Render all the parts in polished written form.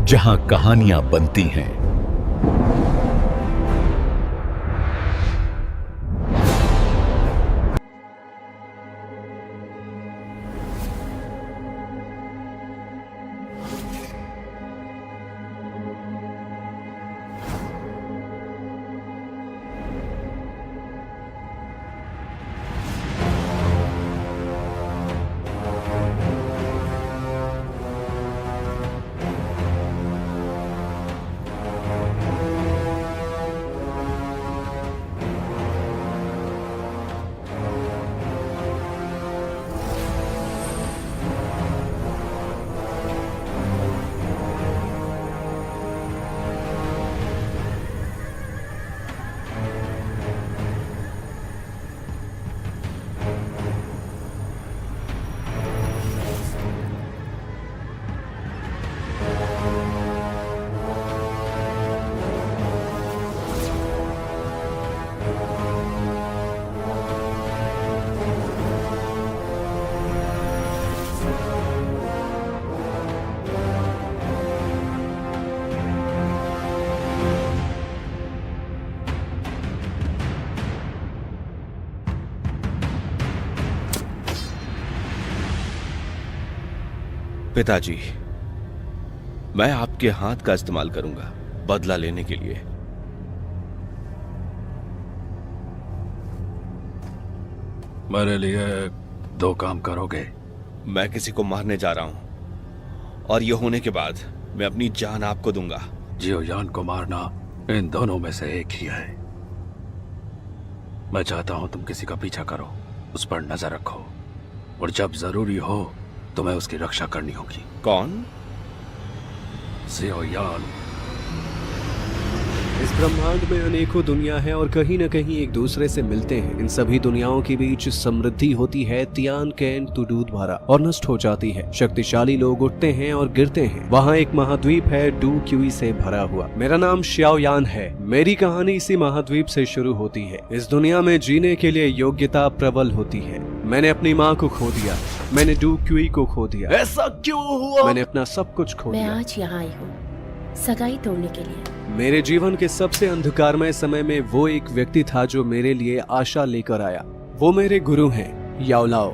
जहां कहानियां बनती हैं। पिताजी, मैं आपके हाथ का इस्तेमाल करूंगा बदला लेने के लिए। मेरे लिए दो काम करोगे? मैं किसी को मारने जा रहा हूं और यह होने के बाद मैं अपनी जान आपको दूंगा। जियोयान को मारना इन दोनों में से एक ही है। मैं चाहता हूं तुम किसी का पीछा करो, उस पर नजर रखो और जब जरूरी हो तुम्हें उसकी रक्षा करनी होगी। कौन? जियोयान। इस ब्रह्मांड में अनेकों दुनिया हैं और कहीं न कहीं एक दूसरे से मिलते हैं। इन सभी दुनियाओं के बीच समृद्धि होती है, तियान कैन तुडूद भरा और नष्ट हो जाती है। शक्तिशाली लोग उठते हैं और गिरते हैं। वहाँ एक महाद्वीप है डू क्यूई से भरा हुआ। मेरा नाम श्याओयान है। मेरी कहानी इसी महाद्वीप से शुरू होती है। इस दुनिया में जीने के लिए योग्यता प्रबल होती है। मैंने अपनी माँ को खो दिया, मैंने डू क्यूई को खो दिया। ऐसा क्यों हुआ? मैंने अपना सब कुछ खो मैं दिया। आज यहाँ आई हूँ सगाई तोड़ने के लिए। मेरे जीवन के सबसे अंधकारमय समय में वो एक व्यक्ति था जो मेरे लिए आशा लेकर आया। वो मेरे गुरु हैं, याओलाओ।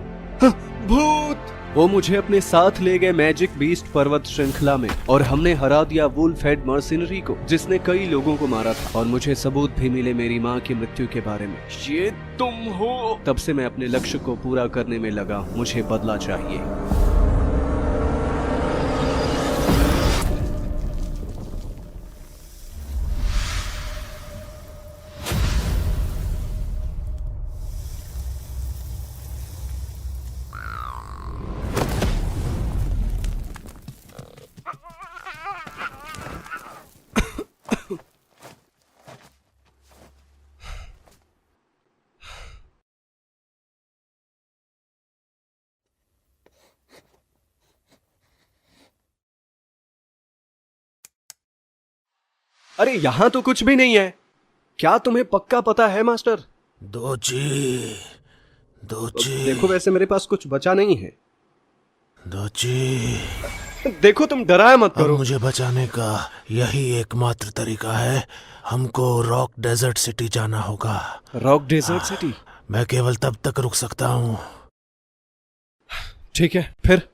भूत! वो मुझे अपने साथ ले गए मैजिक बीस्ट पर्वत श्रृंखला में और हमने हरा दिया वुल्फ हेड मर्सिनरी को, जिसने कई लोगों को मारा था। और मुझे सबूत भी मिले मेरी माँ की मृत्यु के बारे में। ये तुम हो? तब से मैं अपने लक्ष्य को पूरा करने में लगा हूँ। मुझे बदला चाहिए। अरे यहाँ तो कुछ भी नहीं है। क्या तुम्हें पक्का पता है मास्टर? दोची, देखो वैसे मेरे पास कुछ बचा नहीं है। दोची, देखो तुम डराया मत अब करो। मुझे बचाने का यही एकमात्र तरीका है। हमको रॉक डेजर्ट सिटी जाना होगा। Rock desert city? मैं केवल तब तक रुक सकता हूँ। ठीक है, फिर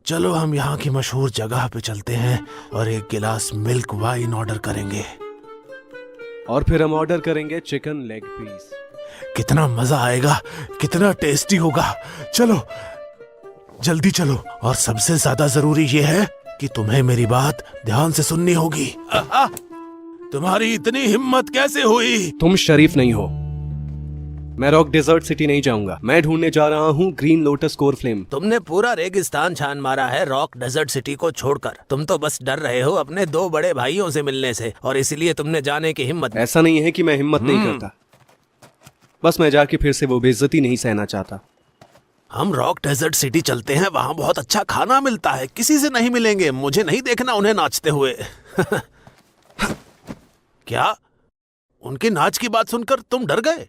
चलो हम यहाँ की मशहूर जगह पे चलते हैं और एक गिलास मिल्क वाइन ऑर्डर करेंगे। और फिर हम ऑर्डर करेंगे चिकन लेग पीस। कितना मजा आएगा, कितना टेस्टी होगा। चलो जल्दी चलो। और सबसे ज्यादा जरूरी ये है कि तुम्हें मेरी बात ध्यान से सुननी होगी। तुम्हारी इतनी हिम्मत कैसे हुई? तुम शरीफ नहीं हो। मैं रॉक डेजर्ट सिटी नहीं जाऊंगा। मैं ढूंढने जा रहा हूँ ग्रीन लोटस कोर फ्लेम। तुमने पूरा रेगिस्तान छान मारा है रॉक डेजर्ट सिटी को छोड़कर। तुम तो बस डर रहे हो अपने दो बड़े भाइयों से मिलने से, और इसलिए तुमने जाने की हिम्मत। ऐसा नहीं है कि मैं हिम्मत नहीं करता, बस मैं जाके फिर से वो बेइज्जती नहीं सहना चाहता। हम रॉक डेजर्ट सिटी चलते हैं, वहाँ बहुत अच्छा खाना मिलता है। किसी से नहीं मिलेंगे, मुझे नहीं देखना उन्हें नाचते हुए। क्या उनके नाच की बात सुनकर तुम डर गए?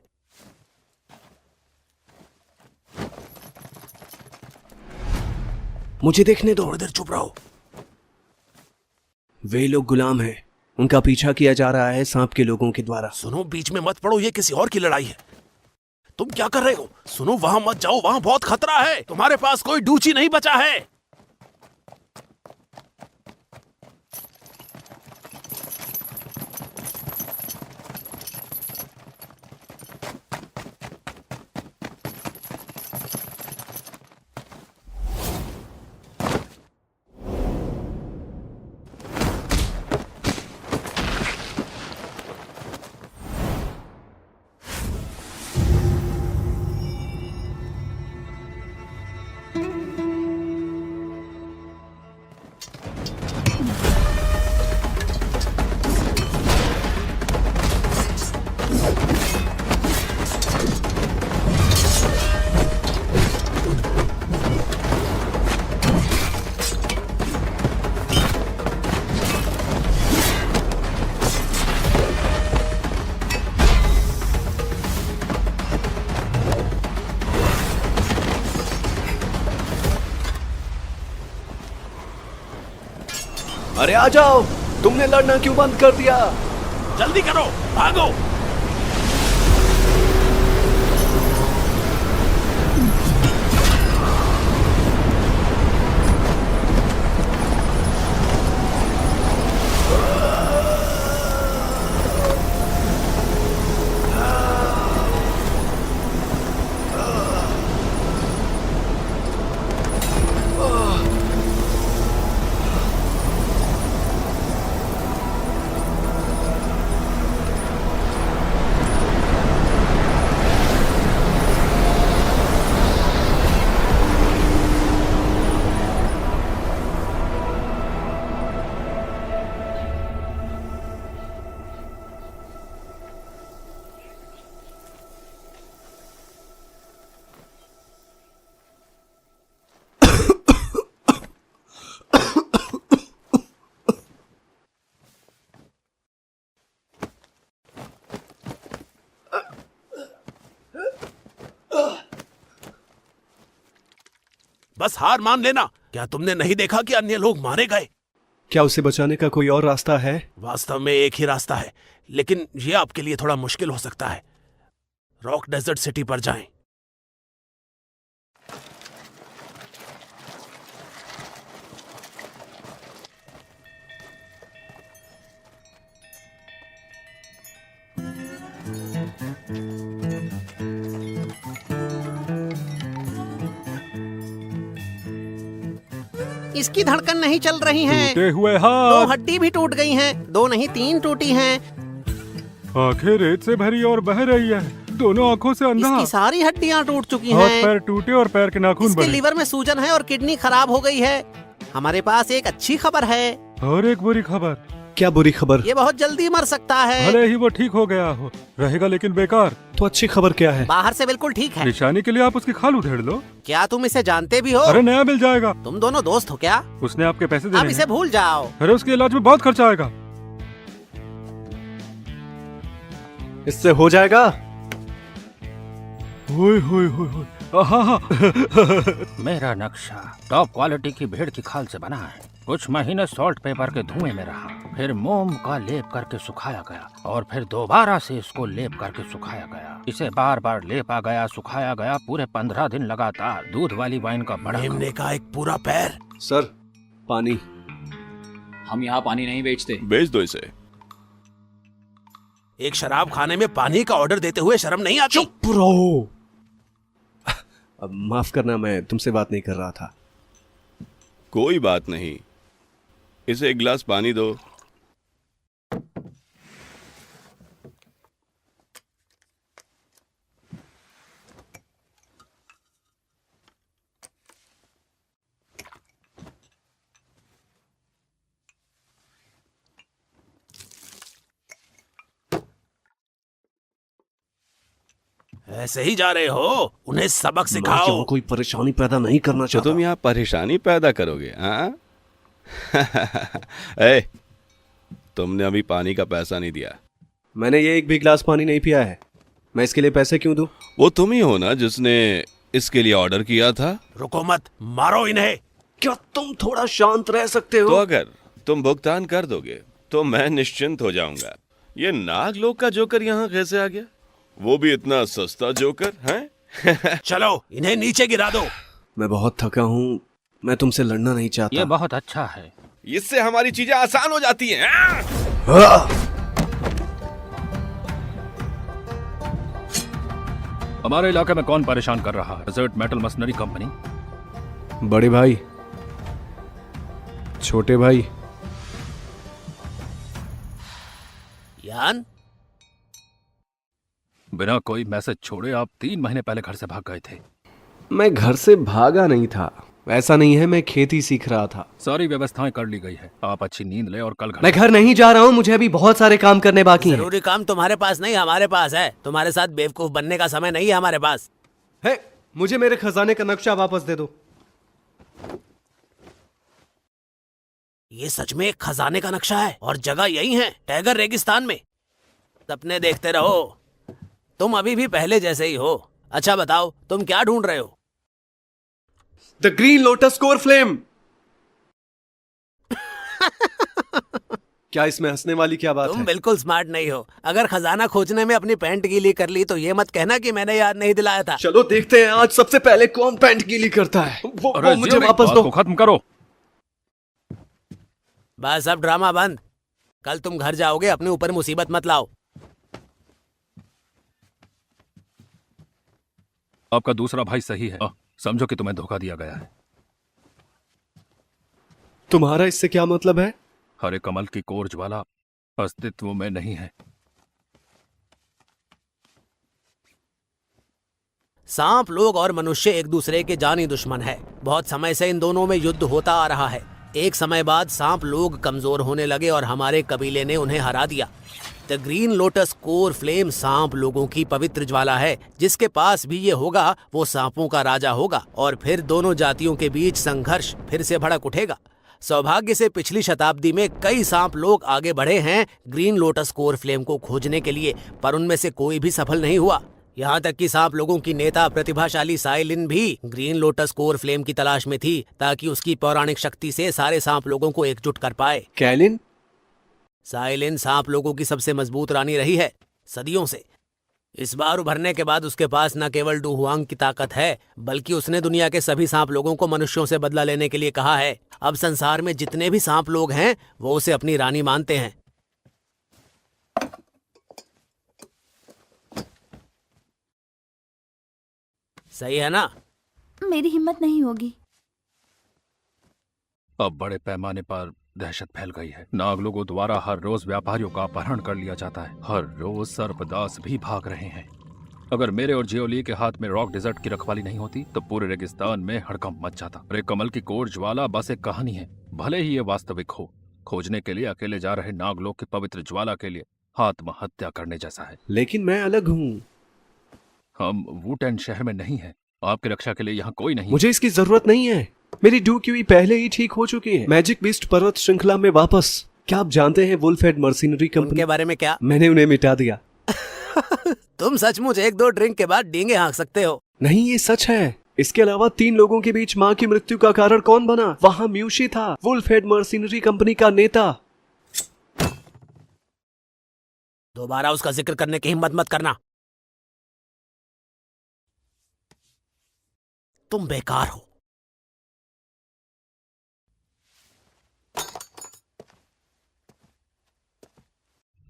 मुझे देखने दो। थोड़ी देर चुप रहो। वे लोग गुलाम हैं। उनका पीछा किया जा रहा है सांप के लोगों के द्वारा। सुनो, बीच में मत पड़ो, ये किसी और की लड़ाई है। तुम क्या कर रहे हो? सुनो, वहां मत जाओ, वहां बहुत खतरा है। तुम्हारे पास कोई डूची नहीं बचा है। अरे आ जाओ, तुमने लड़ना क्यों बंद कर दिया? जल्दी करो, भागो। बस हार मान लेना। क्या तुमने नहीं देखा कि अन्य लोग मारे गए? क्या उसे बचाने का कोई और रास्ता है? वास्तव में एक ही रास्ता है, लेकिन यह आपके लिए थोड़ा मुश्किल हो सकता है। रॉक डेजर्ट सिटी पर जाएं। इसकी धड़कन नहीं चल रही है। टूटे हुए हाथ, 2 हड्डी भी टूट गई हैं। 2 नहीं 3 टूटी हैं। आंखें रेत से भरी और बह रही है। दोनों आंखों से अंधा। इसकी सारी हड्डियां टूट चुकी हाथ हैं। पैर टूटे और पैर के नाखून इसके बने। लीवर में सूजन है और किडनी खराब हो गई है। हमारे पास एक अच्छी खबर है। और एक बुरी खबर। क्या बुरी खबर? ये बहुत जल्दी मर सकता है। भले ही वो ठीक हो गया हो, रहेगा लेकिन बेकार। तो अच्छी खबर क्या है? बाहर से बिल्कुल ठीक है। निशानी के लिए आप उसकी खाल उधेड़ लो। क्या तुम इसे जानते भी हो? अरे नया मिल जाएगा। तुम दोनों दोस्त हो क्या? उसने आपके पैसे अब देने इसे हैं। भूल जाओ। अरे उसके इलाज में बहुत खर्चा आएगा। इससे हो जाएगा? ओए होए होए होए। आहा। मेरा नक्शा टॉप क्वालिटी की भेड़ की खाल से बना है। कुछ महीने सॉल्ट पेपर के धुएं में रहा, फिर मोम का लेप करके सुखाया गया और फिर दोबारा से इसको लेप करके सुखाया गया। इसे बार बार लेपा गया, सुखाया गया, पूरे 15 दिन लगातार। दूध वाली वाइन का बड़ा मेमने का एक पूरा पैर। सर, पानी। हम यहाँ पानी नहीं बेचते। बेच दो इसे। एक शराब खाने में पानी का ऑर्डर देते हुए शर्म नहीं आती? चुप रहो। अब माफ करना, मैं तुमसे बात नहीं कर रहा था। कोई बात नहीं, इसे एक गिलास पानी दो। ऐसे ही जा रहे हो? उन्हें सबक मैं सिखाओ। यहाँ कोई परेशानी पैदा नहीं करना तो चाहता। तुम यहाँ परेशानी पैदा करोगे? हाँ। ए, तुमने अभी पानी का पैसा नहीं दिया। मैंने ये एक भी गिलास पानी नहीं पिया है। मैं इसके लिए पैसे क्यों दूं? वो तुम ही हो ना जिसने इसके लिए ऑर्डर किया था? रुको मत, मारो इन्हें। क्या तुम थोड़ा शांत रह सकते हो? तो अगर तुम भुगतान कर दोगे तो मैं निश्चिंत हो जाऊंगा। ये नागलोक का जोकर यहाँ कैसे आ गया? वो भी इतना सस्ता जोकर है? चलो इन्हें नीचे गिरा दो। मैं बहुत थका हूँ, मैं तुमसे लड़ना नहीं ये चाहता। बहुत अच्छा है। इससे हमारी चीजें आसान हो जाती हैं। हमारे इलाके में कौन परेशान कर रहा है? Desert metal machinery company. बड़े भाई, छोटे भाई, यान बिना कोई मैसेज छोड़े आप 3 महीने पहले घर से भाग गए थे। मैं घर से भागा नहीं था। ऐसा नहीं है, मैं खेती सीख रहा था। सारी व्यवस्थाएं कर ली गई है। आप अच्छी नींद ले और कल घर मैं घर नहीं जा रहा हूँ, मुझे अभी बहुत सारे काम करने बाकी हैं। जरूरी काम तुम्हारे पास नहीं हमारे पास है। तुम्हारे साथ बेवकूफ बनने का समय नहीं है हमारे पास। है, मुझे मेरे खजाने का नक्शा वापस दे दो। ये सच में एक खजाने का नक्शा है और जगह यही है, टैगर रेगिस्तान में। सपने देखते रहो, तुम अभी भी पहले जैसे ही हो। अच्छा बताओ, तुम क्या ढूंढ रहे हो? The green lotus core flame. क्या इसमें हंसने वाली क्या बात तुम है? बिल्कुल स्मार्ट नहीं हो। अगर खजाना खोजने में अपनी पैंट गीली कर ली तो ये मत कहना कि मैंने याद नहीं दिलाया था। चलो देखते हैं आज सबसे पहले कौन पैंट गीली करता है। वो मुझे वापस दो। खत्म करो। बस अब ड्रामा बंद। कल तुम घर जाओगे, अपने ऊपर मुसीबत मत लाओ। आपका दूसरा भाई सही है। समझो कि तुम्हें धोखा दिया गया है। तुम्हारा इससे क्या मतलब है? हरे कमल की कोर ज्वाला अस्तित्व में नहीं है। सांप लोग और मनुष्य एक दूसरे के जानी दुश्मन है। बहुत समय से इन दोनों में युद्ध होता आ रहा है। एक समय बाद सांप लोग कमजोर होने लगे और हमारे कबीले ने उन्हें हरा दिया। The green lotus core flame सांप लोगों की पवित्र ज्वाला है। जिसके पास भी ये होगा वो सांपों का राजा होगा और फिर दोनों जातियों के बीच संघर्ष फिर से भड़क उठेगा। सौभाग्य से पिछली शताब्दी में कई सांप लोग आगे बढ़े हैं ग्रीन लोटस कोर फ्लेम को खोजने के लिए, पर उनमें से कोई भी सफल नहीं हुआ। यहाँ तक कि सांप लोगों की नेता प्रतिभाशाली साइलिन भी ग्रीन लोटस कोर फ्लेम की तलाश में थी ताकि उसकी पौराणिक शक्ति से सारे सांप लोगों को एकजुट कर पाए। कैलिन? साइलिन सांप लोगों की सबसे मजबूत रानी रही है सदियों से। इस बार उभरने के बाद उसके पास न केवल डुहुआंग की ताकत है बल्कि उसने दुनिया के सभी सांप लोगों को मनुष्यों से बदला लेने के लिए कहा है। अब संसार में जितने भी सांप लोग हैं वो उसे अपनी रानी मानते हैं। सही है ना? मेरी हिम्मत नहीं होगी। अब बड़े पैमाने पर दहशत फैल गई है। नागलोगों द्वारा हर रोज व्यापारियों का अपहरण कर लिया जाता है। हर रोज सर्पदास भी भाग रहे हैं। अगर मेरे और जियोली के हाथ में रॉक डेजर्ट की रखवाली नहीं होती तो पूरे रेगिस्तान में हड़कंप मच जाता। अरे कमल की कोर ज्वाला बस एक कहानी है, भले ही ये वास्तविक हो। खोजने के लिए अकेले जा रहे नागलोक की पवित्र ज्वाला के लिए आत्महत्या करने जैसा है। लेकिन मैं अलग हूँ। हम वुटेन शहर में नहीं हैं। आपकी रक्षा के लिए यहाँ कोई नहीं। मुझे इसकी जरूरत नहीं है। मेरी डूक्यूई पहले ही ठीक हो चुकी है। मैजिक बीस्ट पर्वत श्रृंखला में वापस। क्या आप जानते हैं वुल्फ हेड मर्सिनरी कंपनी के बारे में? क्या मैंने उन्हें मिटा दिया। तुम सचमुच 1-2 ड्रिंक के बाद डींगे हाँक सकते हो। नहीं, ये सच है। इसके अलावा 3 लोगों के बीच माँ की मृत्यु का कारण कौन बना? वहाँ म्यूशी था, वुल्फ हेड मर्सिनरी कंपनी का नेता। दोबारा उसका जिक्र करने की हिम्मत मत करना। तुम बेकार हो।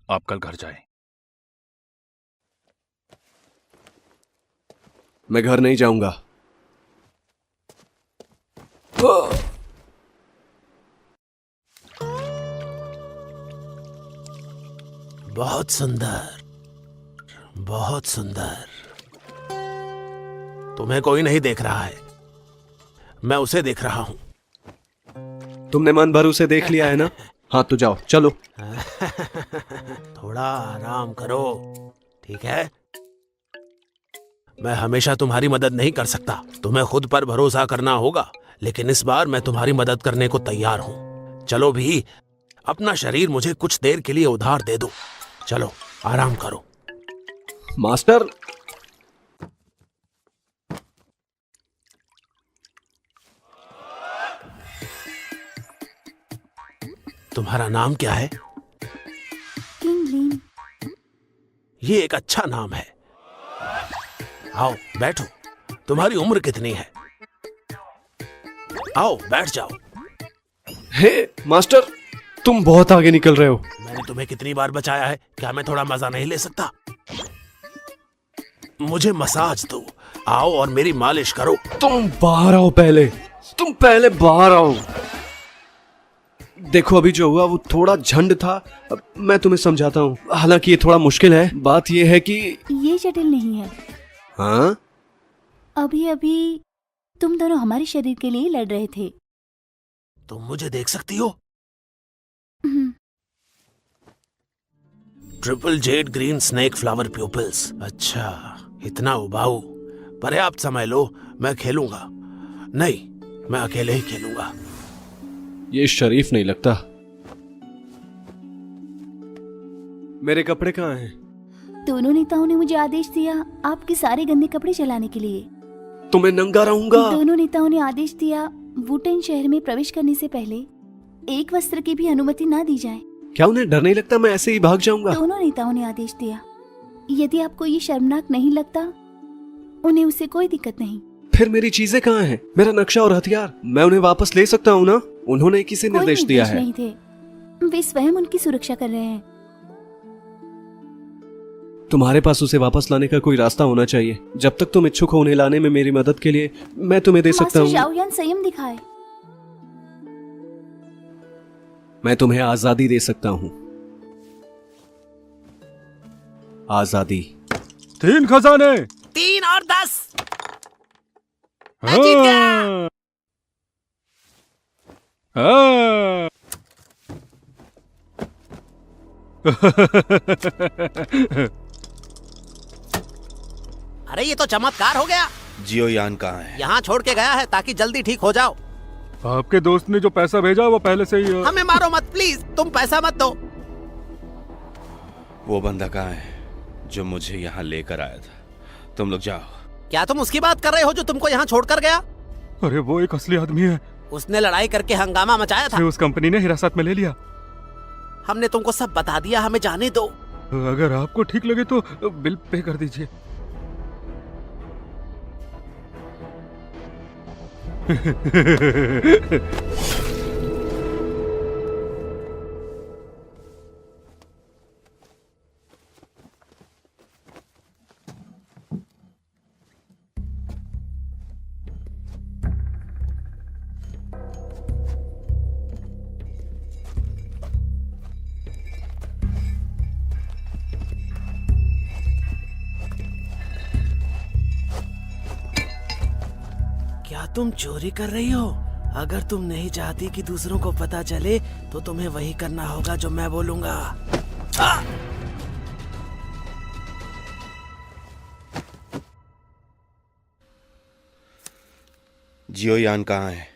आप कल घर जाएं। मैं घर नहीं जाऊंगा। बहुत सुंदर, बहुत सुंदर। तुम्हें कोई नहीं देख रहा है, मैं उसे देख रहा हूं। तुमने मन भर उसे देख लिया है ना? हाँ तो जाओ, चलो। थोड़ा आराम करो, ठीक है? मैं हमेशा तुम्हारी मदद नहीं कर सकता। तुम्हें खुद पर भरोसा करना होगा, लेकिन इस बार मैं तुम्हारी मदद करने को तैयार हूं। चलो भी, अपना शरीर मुझे कुछ देर के लिए उधार दे दो। चलो आराम करो। मास्टर, तुम्हारा नाम क्या है? किंग लीन। ये एक अच्छा नाम है। आओ बैठो। तुम्हारी उम्र कितनी है? आओ बैठ जाओ। हे मास्टर, तुम बहुत आगे निकल रहे हो। मैंने तुम्हें कितनी बार बचाया है, क्या मैं थोड़ा मजा नहीं ले सकता? मुझे मसाज दो। आओ और मेरी मालिश करो। तुम बाहर आओ पहले। तुम पहले बाहर आओ। देखो अभी जो हुआ वो थोड़ा झंड था। अब मैं तुम्हें समझाता हूँ। हालांकि ये थोड़ा मुश्किल है। बात ये है कि ये जटिल नहीं है। हाँ, अभी अभी तुम दोनों हमारे शरीर के लिए लड़ रहे थे। तुम मुझे देख सकती हो? Hmm, triple Z green snake flower pupils. अच्छा, इतना उबाऊ। पर्याप्त समय लो, मैं खेलूंगा। नहीं, मैं अकेले ही खेलूंगा। ये शरीफ नहीं लगता। मेरे कपड़े कहाँ हैं? दोनों नेताओं ने मुझे आदेश दिया आपके सारे गंदे कपड़े जलाने के लिए। तो मैं नंगा रहूंगा। दोनों नेताओं ने आदेश दिया वुटेन शहर में प्रवेश करने से पहले एक वस्त्र की भी अनुमति ना दी जाए। क्या उन्हें डर नहीं लगता मैं ऐसे ही भाग जाऊंगा? दोनों नेताओं ने आदेश दिया यदि आपको ये शर्मनाक नहीं लगता उन्हें उससे कोई दिक्कत नहीं। फिर मेरी चीजें कहाँ हैं? मेरा नक्शा और हथियार मैं उन्हें वापस ले सकता हूँ ना? उन्होंने किसे कोई निर्देश दिया है? नहीं थे, वे स्वयं उनकी सुरक्षा कर रहे हैं। तुम्हारे पास उसे वापस लाने का कोई रास्ता होना चाहिए। जब तक तुम इच्छुक हो उन्हें लाने में मेरी मदद के लिए, मैं तुम्हें दे सकता मास्टर हूँ। शाओयान संयम दिखाए। मैं तुम्हें आजादी दे सकता हूँ। आजादी। 3 खजाने। 3 और 10। मैं जीत गया। हाँ। अरे ये तो चमत्कार हो गया। जियो यान कहाँ है? यहाँ छोड़ के गया है ताकि जल्दी ठीक हो जाओ। आपके दोस्त ने जो पैसा भेजा वो पहले से ही हमें मारो मत प्लीज, तुम पैसा मत दो। वो बंदा कहाँ है जो मुझे यहाँ लेकर आया था? तुम लोग जाओ। क्या तुम उसकी बात कर रहे हो जो तुमको यहाँ छोड़कर गया? अरे वो एक असली आदमी है। उसने लड़ाई करके हंगामा मचाया था। उस कंपनी ने हिरासत में ले लिया। हमने तुमको सब बता दिया, हमें जाने दो। अगर आपको ठीक लगे तो बिल पे कर दीजिए। क्या तुम चोरी कर रही हो? अगर तुम नहीं चाहती कि दूसरों को पता चले तो तुम्हें वही करना होगा जो मैं बोलूंगा। जियो यान कहाँ है?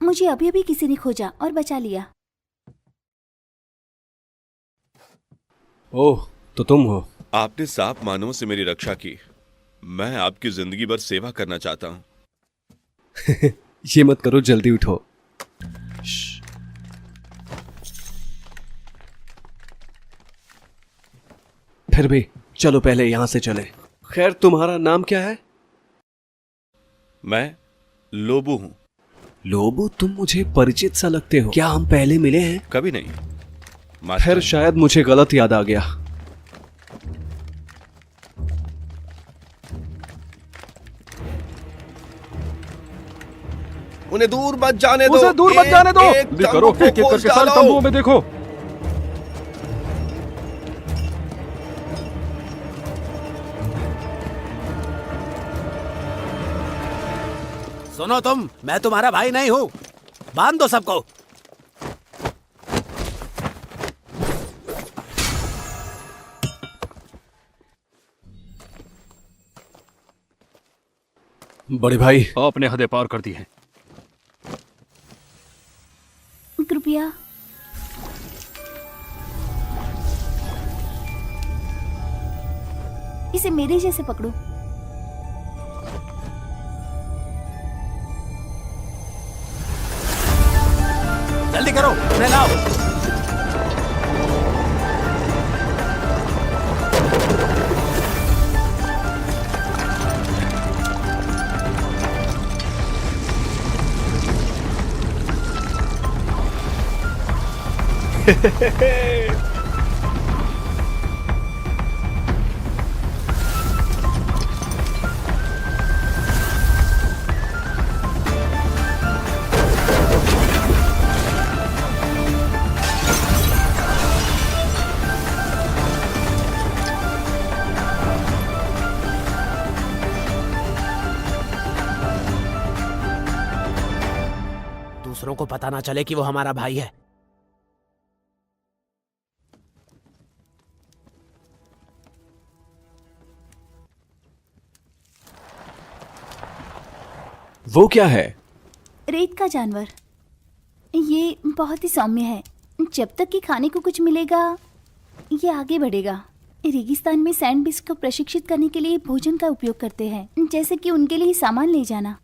मुझे अभी अभी किसी ने खोजा और बचा लिया। ओह, तो तुम हो। आपने साफ मानवों से मेरी रक्षा की। मैं आपकी जिंदगी भर सेवा करना चाहता हूँ। ये मत करो, जल्दी उठो। फिर भी चलो पहले यहां से चले। खैर तुम्हारा नाम क्या है? मैं लोबू हूँ। लोबू, तुम मुझे परिचित सा लगते हो। क्या हम पहले मिले हैं? कभी नहीं। फिर शायद मुझे गलत याद आ गया। उन्हें दूर मत जाने दो। उसे दूर मत जाने दो। एक जल्दी करो, तंबू एक एक को करके खोज सारे डालो। तंबुओं में देखो। सुनो तुम, मैं तुम्हारा भाई नहीं हूँ। बांध दो सबको। बड़े भाई, आपने हदें पार कर दी हैं। कृपया इसे मेरे जैसे पकड़ो। जल्दी करो, उन्हें लाओ। दूसरों को पता ना चले कि वो हमारा भाई है। वो क्या है? रेत का जानवर। ये बहुत ही सौम्य है। जब तक कि खाने को कुछ मिलेगा ये आगे बढ़ेगा। रेगिस्तान में सैंड बीस्ट को प्रशिक्षित करने के लिए भोजन का उपयोग करते हैं, जैसे कि उनके लिए सामान ले जाना।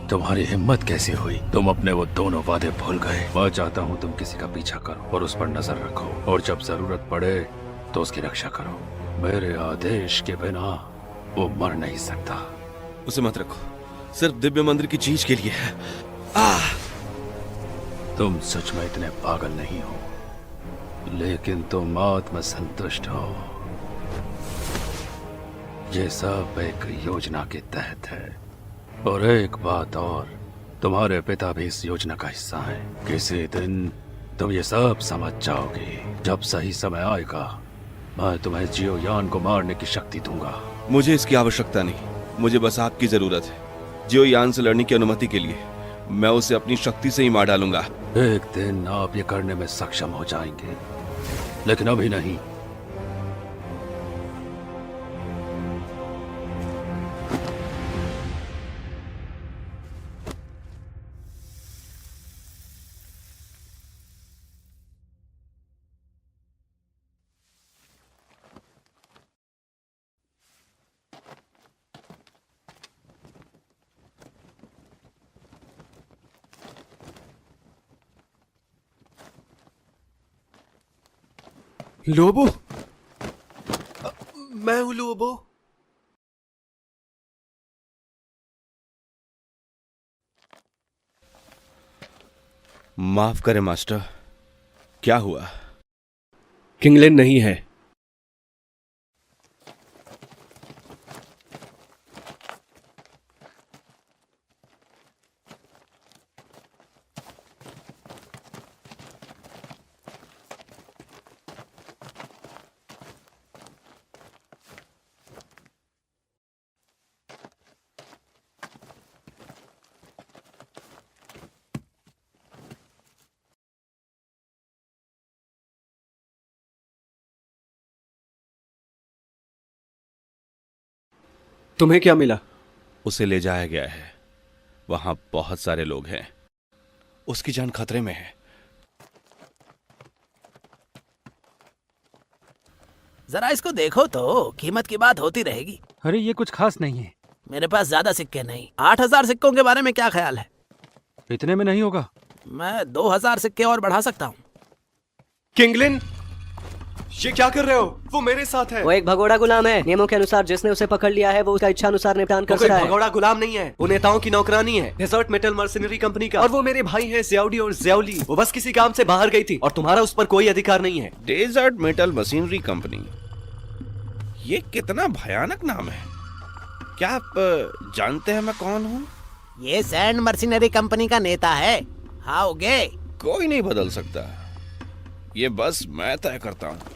तुम्हारी हिम्मत कैसे हुई? तुम अपने वो दोनों वादे भूल गए। मैं चाहता हूँ तुम किसी का पीछा करो और उस पर नजर रखो, और जब जरूरत पड़े तो उसकी रक्षा करो। मेरे आदेश के बिना वो मर नहीं सकता। उसे मत रखो, सिर्फ दिव्य मंदिर की चीज के लिए है। तुम सच में इतने पागल नहीं हो, लेकिन तुम आत्मसंतुष्ट हो। ये सब एक योजना के तहत है। और एक बात और, तुम्हारे पिता भी इस योजना का हिस्सा हैं। किसी दिन तुम ये सब समझ जाओगे। जब सही समय आएगा मैं तुम्हें जियोयान को मारने की शक्ति दूंगा। मुझे इसकी आवश्यकता नहीं, मुझे बस आपकी जरूरत है। जियोयान से लड़ने की अनुमति के लिए मैं उसे अपनी शक्ति से ही मार डालूंगा। एक दिन आप ये करने में सक्षम हो जाएंगे, लेकिन अभी नहीं। लोबो, मैं हूं लोबो। माफ करें मास्टर, क्या हुआ? किंगलिन नहीं है। तुम्हें क्या मिला? उसे ले जाया गया है। वहां बहुत सारे लोग हैं। उसकी जान खतरे में है। जरा इसको देखो तो, कीमत की बात होती रहेगी। अरे ये कुछ खास नहीं है। मेरे पास ज्यादा सिक्के नहीं। 8000 सिक्कों के बारे में क्या ख्याल है? इतने में नहीं होगा। मैं 2000 सिक्के और बढ़ा सकता हूँ। किंगलिन, ये क्या कर रहे हो? वो मेरे साथ है। वो एक भगोड़ा गुलाम है। नियमों के अनुसार जिसने उसे पकड़ लिया है वो उसका इच्छा अनुसार निपटान कर वो कोई सकता है। भगोड़ा गुलाम नहीं है, वो नेताओं की नौकरानी है, डेजर्ट मेटल मर्सिनरी कंपनी का। और वो मेरे भाई हैं ज़ियाउडी और ज़ियाउली। वो बस किसी काम से बाहर गई थी और तुम्हारा उस पर कोई अधिकार नहीं है। डेजर्ट मेटल मशीनरी कंपनी, ये कितना भयानक नाम है। क्या आप जानते हैं मैं कौन हूँ? ये सैंड मर्सिनरी कंपनी का नेता है। आओगे? कोई नहीं बदल सकता, ये बस मैं तय करता हूँ।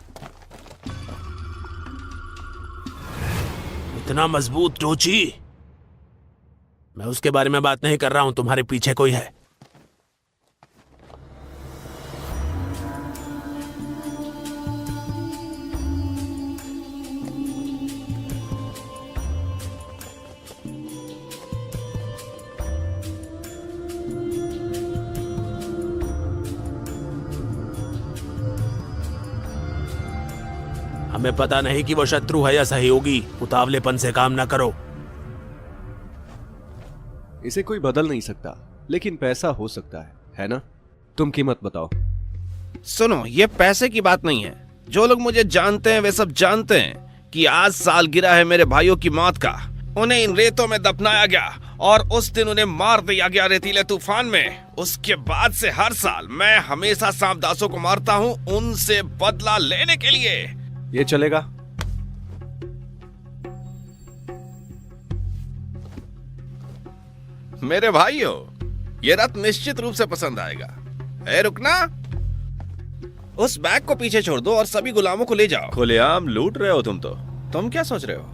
इतना मजबूत टोची। मैं उसके बारे में बात नहीं कर रहा हूं, तुम्हारे पीछे कोई है। हमें पता नहीं कि वो शत्रु है या सहयोगी। उतावलेपन से काम ना करो। इसे कोई बदल नहीं सकता, लेकिन पैसा हो सकता है ना? तुम कीमत बताओ। सुनो, ये पैसे की बात नहीं है। जो लोग मुझे जानते हैं वे सब जानते हैं कि आज साल गिरा है मेरे भाइयों की मौत का। उन्हें इन रेतों में दफनाया गया और उस दिन उन्हें मार दिया गया रेतीले तूफान में। उसके बाद से हर साल मैं हमेशा सांपदासों को मारता हूँ, उनसे बदला लेने के लिए। ये चलेगा? मेरे भाइयों, ये रथ निश्चित रूप से पसंद आएगा। ए, रुकना। उस बैग को पीछे छोड़ दो और सभी गुलामों को ले जाओ। खुलेआम लूट रहे हो तुम क्या सोच रहे हो?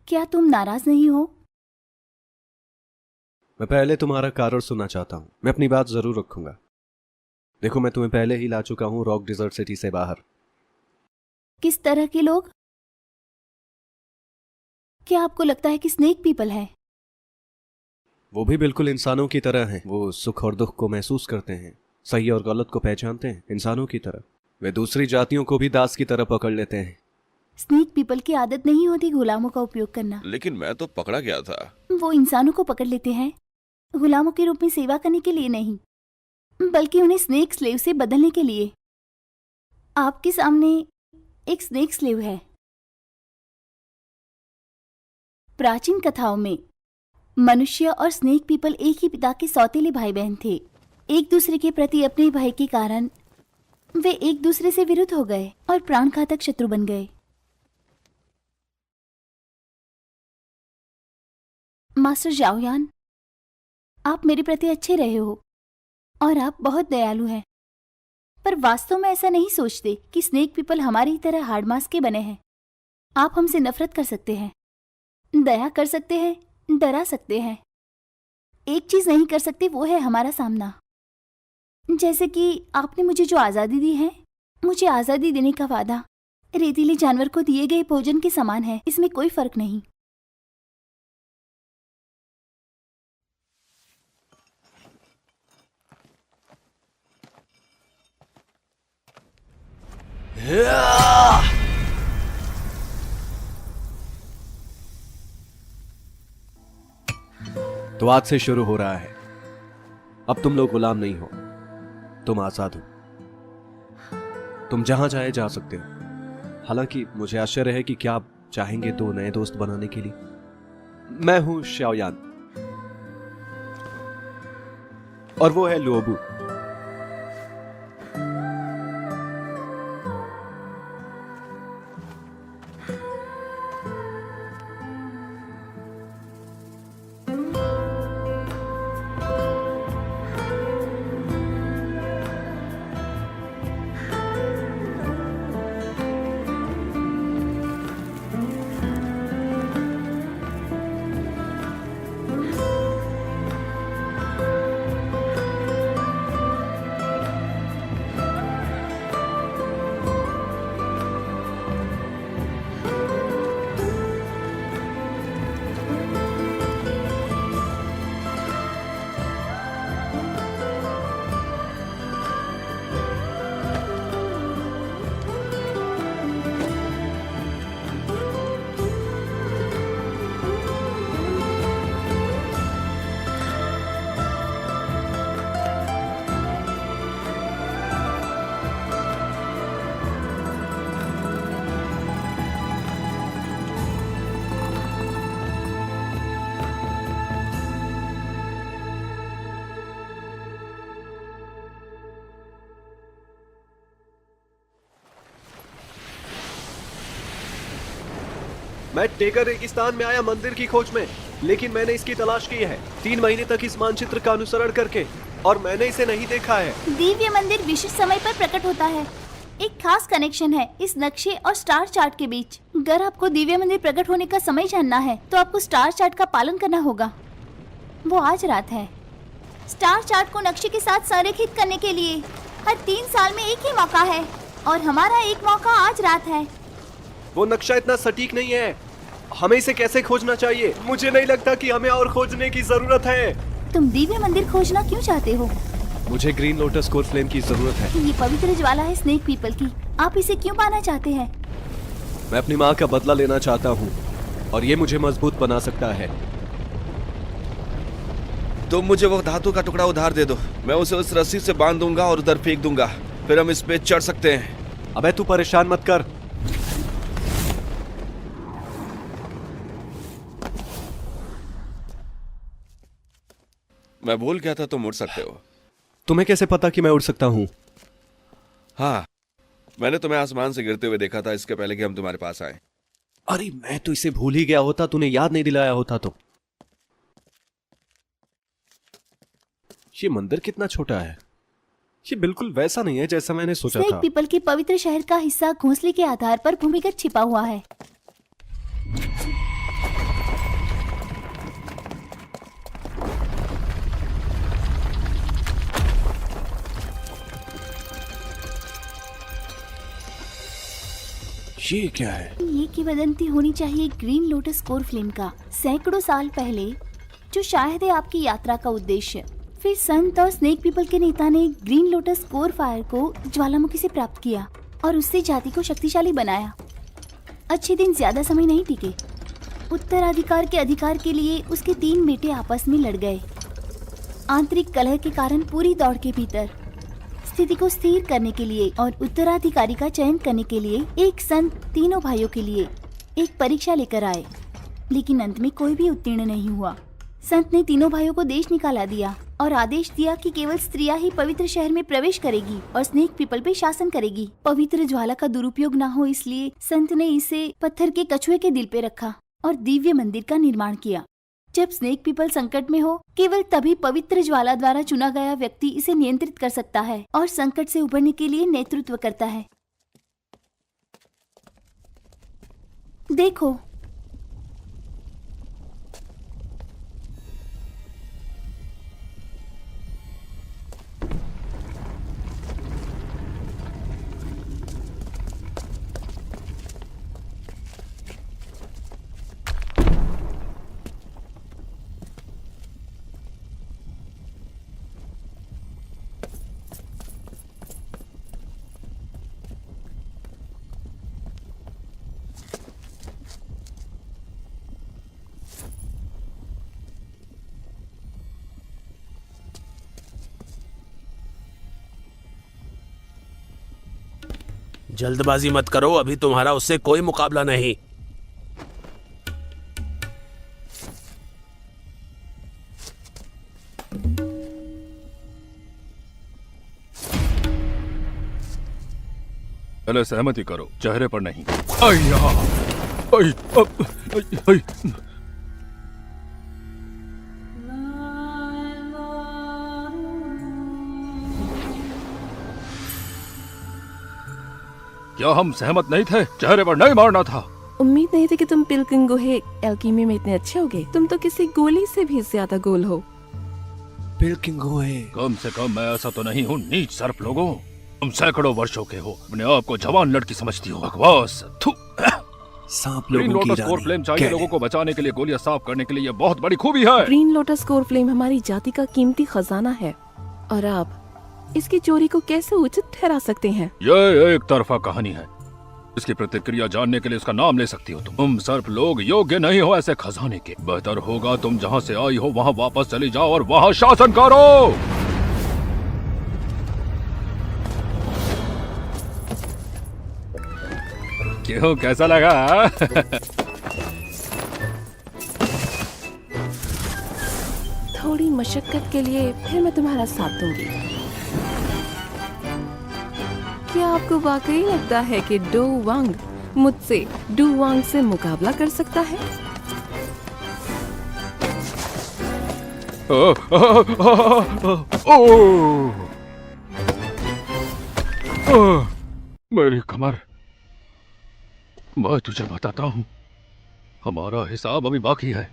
क्या तुम नाराज नहीं हो? मैं पहले तुम्हारा कारण सुनना चाहता हूँ। मैं अपनी बात जरूर रखूंगा। देखो, मैं तुम्हें पहले ही ला चुका हूँ रॉक डिजर्ट सिटी से बाहर। किस तरह के लोग? क्या आपको लगता है कि स्नेक पीपल है? वो भी बिल्कुल इंसानों की तरह हैं। वो सुख और दुख को महसूस करते हैं, सही और गलत को पहचानते हैं, इंसानों की तरह। वे दूसरी जातियों को भी दास की तरह पकड़ लेते हैं। स्नेक पीपल की आदत नहीं होती गुलामों का उपयोग करना। लेकिन मैं तो पकड़ा गया था। वो इंसानों को पकड़ लेते हैं, गुलामों के रूप में सेवा करने के लिए नहीं, बल्कि उन्हें स्नेक स्लेव से बदलने के लिए। आपके सामने एक स्नेक स्लेव है। प्राचीन कथाओं में मनुष्य और स्नेक पीपल एक ही पिता के सौतेले भाई बहन थे। एक दूसरे के प्रति अपने भय के कारण वे एक दूसरे से विरुद्ध हो गए और प्राणघातक शत्रु बन गए। मास्टर जाओयान, आप मेरे प्रति अच्छे रहे हो और आप बहुत दयालु हैं, पर वास्तव में ऐसा नहीं सोचते कि स्नेक पीपल हमारी तरह हार्ड मास के बने हैं। आप हमसे नफरत कर सकते हैं, दया कर सकते हैं, डरा सकते हैं। एक चीज नहीं कर सकते, वो है हमारा सामना। जैसे कि आपने मुझे जो आज़ादी दी है, मुझे आज़ादी देने का वादा रेतीले जानवर को दिए गए भोजन के समान है। इसमें कोई फर्क नहीं। तो आज से शुरू हो रहा है। अब तुम लोग गुलाम नहीं हो, तुम आजाद हो। तुम जहां चाहे जा सकते हो। हालांकि मुझे आश्चर्य है कि क्या आप चाहेंगे 2 नए दोस्त बनाने के लिए। मैं हूं शाओयान और वो है लुओबू। मैं टेकर रेगिस्तान में आया मंदिर की खोज में, लेकिन मैंने इसकी तलाश की है 3 महीने तक इस मानचित्र का अनुसरण करके, और मैंने इसे नहीं देखा है। दिव्य मंदिर विशिष्ट समय पर प्रकट होता है। एक खास कनेक्शन है इस नक्शे और स्टार चार्ट के बीच। अगर आपको दिव्य मंदिर प्रकट होने का समय जानना है तो आपको स्टार चार्ट का पालन करना होगा। वो आज रात है। स्टार चार्ट को नक्शे के साथ संरेखित करने के लिए हर 3 साल में एक ही मौका है, और हमारा एक मौका आज रात है। वो नक्शा इतना सटीक नहीं है, हमें इसे कैसे खोजना चाहिए? मुझे नहीं लगता कि हमें और खोजने की जरूरत है। तुम दिव्य मंदिर खोजना क्यों चाहते हो? मुझे ग्रीन लोटस कोर फ्लेम की जरूरत है। ये पवित्र ज्वाला है स्नेक पीपल की। आप इसे क्यों पाना चाहते हैं? मैं अपनी माँ का बदला लेना चाहता हूँ, और ये मुझे मजबूत बना सकता है। तुम मुझे वो धातु का टुकड़ा उधार दे दो, मैं उसे उस रस्सी से बांध दूंगा और उधर फेंक दूंगा, फिर हम इस पे चढ़ सकते हैं। अबे तू परेशान मत कर। मैं भूल गया था, तुम उड़ सकते हो। तुम्हें कैसे पता कि मैं उड़ सकता हूँ? हाँ, मैंने तुम्हें आसमान से गिरते हुए देखा था इसके पहले कि हम तुम्हारे पास आए। अरे मैं तो इसे भूल ही गया होता, तूने याद नहीं दिलाया होता तो। ये मंदिर कितना छोटा है। ये बिल्कुल वैसा नहीं है जैसा मैंने सोचा स्नेक था। पीपल के पवित्र शहर का हिस्सा घोंसले के आधार पर भूमिगत छिपा हुआ है। ये क्या है? ये किंवदंती होनी चाहिए ग्रीन लोटस कोर फ्लेम का, सैकड़ों साल पहले, जो शायद है आपकी यात्रा का उद्देश्य। फिर संत और स्नेक पीपल के नेता ने ग्रीन लोटस कोर फायर को ज्वालामुखी से प्राप्त किया और उससे जाति को शक्तिशाली बनाया। अच्छे दिन ज्यादा समय नहीं टिके। उत्तराधिकार के अधिकार के लिए उसके 3 बेटे आपस में लड़ गए। आंतरिक कलह के कारण पूरी दौड़ के भीतर स्थिति को स्थिर करने के लिए और उत्तराधिकारी का चयन करने के लिए एक संत तीनों भाइयों के लिए एक परीक्षा लेकर आए, लेकिन अंत में कोई भी उत्तीर्ण नहीं हुआ। संत ने तीनों भाइयों को देश निकाला दिया और आदेश दिया कि केवल स्त्रियां ही पवित्र शहर में प्रवेश करेगी और स्नेक पीपल पे शासन करेगी। पवित्र ज्वाला का दुरुपयोग न हो इसलिए संत ने इसे पत्थर के कछुए के दिल पे रखा और दिव्य मंदिर का निर्माण किया। जब स्नेक पीपल संकट में हो, केवल तभी पवित्र ज्वाला द्वारा चुना गया व्यक्ति इसे नियंत्रित कर सकता है और संकट से उबरने के लिए नेतृत्व करता है। देखो, जल्दबाजी मत करो, अभी तुम्हारा उससे कोई मुकाबला नहीं। पहले सहमति करो, चेहरे पर नहीं। अय्या! अय! अय! क्या हम सहमत नहीं थे? चेहरे पर नहीं मारना था। उम्मीद नहीं थी कि तुम पिलकिंग गोहे एल्कीमी में इतने अच्छे होगे। तुम तो किसी गोली से भी ज्यादा गोल हो। पिलकिंग गोहे? कम से कम मैं ऐसा तो नहीं हूँ नीच सर्प लोगों। तुम सैकड़ों वर्षों के हो, अपने आप को जवान लड़की समझती हो। बकवास। सांप ग्रीन लोगों की लोटस कोर फ्लेम चाहिए लोगों को बचाने के लिए, गोलियां साफ करने के लिए। ये बहुत बड़ी खूबी है। ग्रीन लोटस कोर फ्लेम हमारी जाति का कीमती खजाना है और आप इसकी चोरी को कैसे उचित ठहरा सकते हैं? ये एक तरफा कहानी है। इसकी प्रतिक्रिया जानने के लिए उसका नाम ले सकती हो तुम सर्प लोग योग्य नहीं हो ऐसे खजाने के। बेहतर होगा तुम जहाँ से आई हो वहाँ वापस चली जाओ और वहाँ शासन करो। क्यों, कैसा लगा? थोड़ी मशक्कत के लिए फिर मैं तुम्हारा साथ दूंगी। क्या आपको वाकई लगता है कि डो वांग मुझसे डू वांग से मुकाबला कर सकता है? मेरी कमर। मैं तुझे बताता हूँ, हमारा हिसाब अभी बाकी है।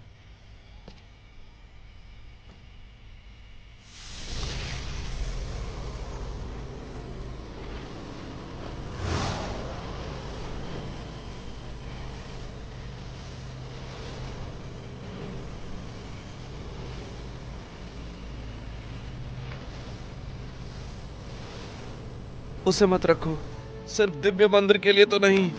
उसे मत रखो, सिर्फ दिव्य मंदिर के लिए तो नहीं।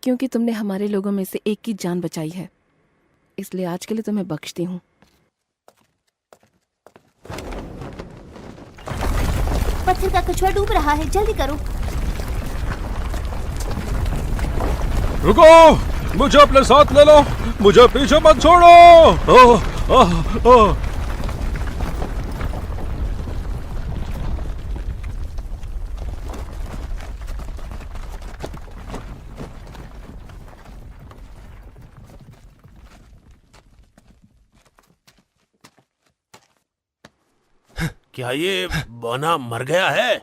क्योंकि तुमने हमारे लोगों में से एक की जान बचाई है, इसलिए आज के लिए तुम्हें बख्शती हूँ। पत्थर का कछुआ डूब रहा है, जल्दी करो। रुको, मुझे अपने साथ ले लो, मुझे पीछे मत छोड़ो। ओह, ओह, ओह। क्या ये बौना मर गया है?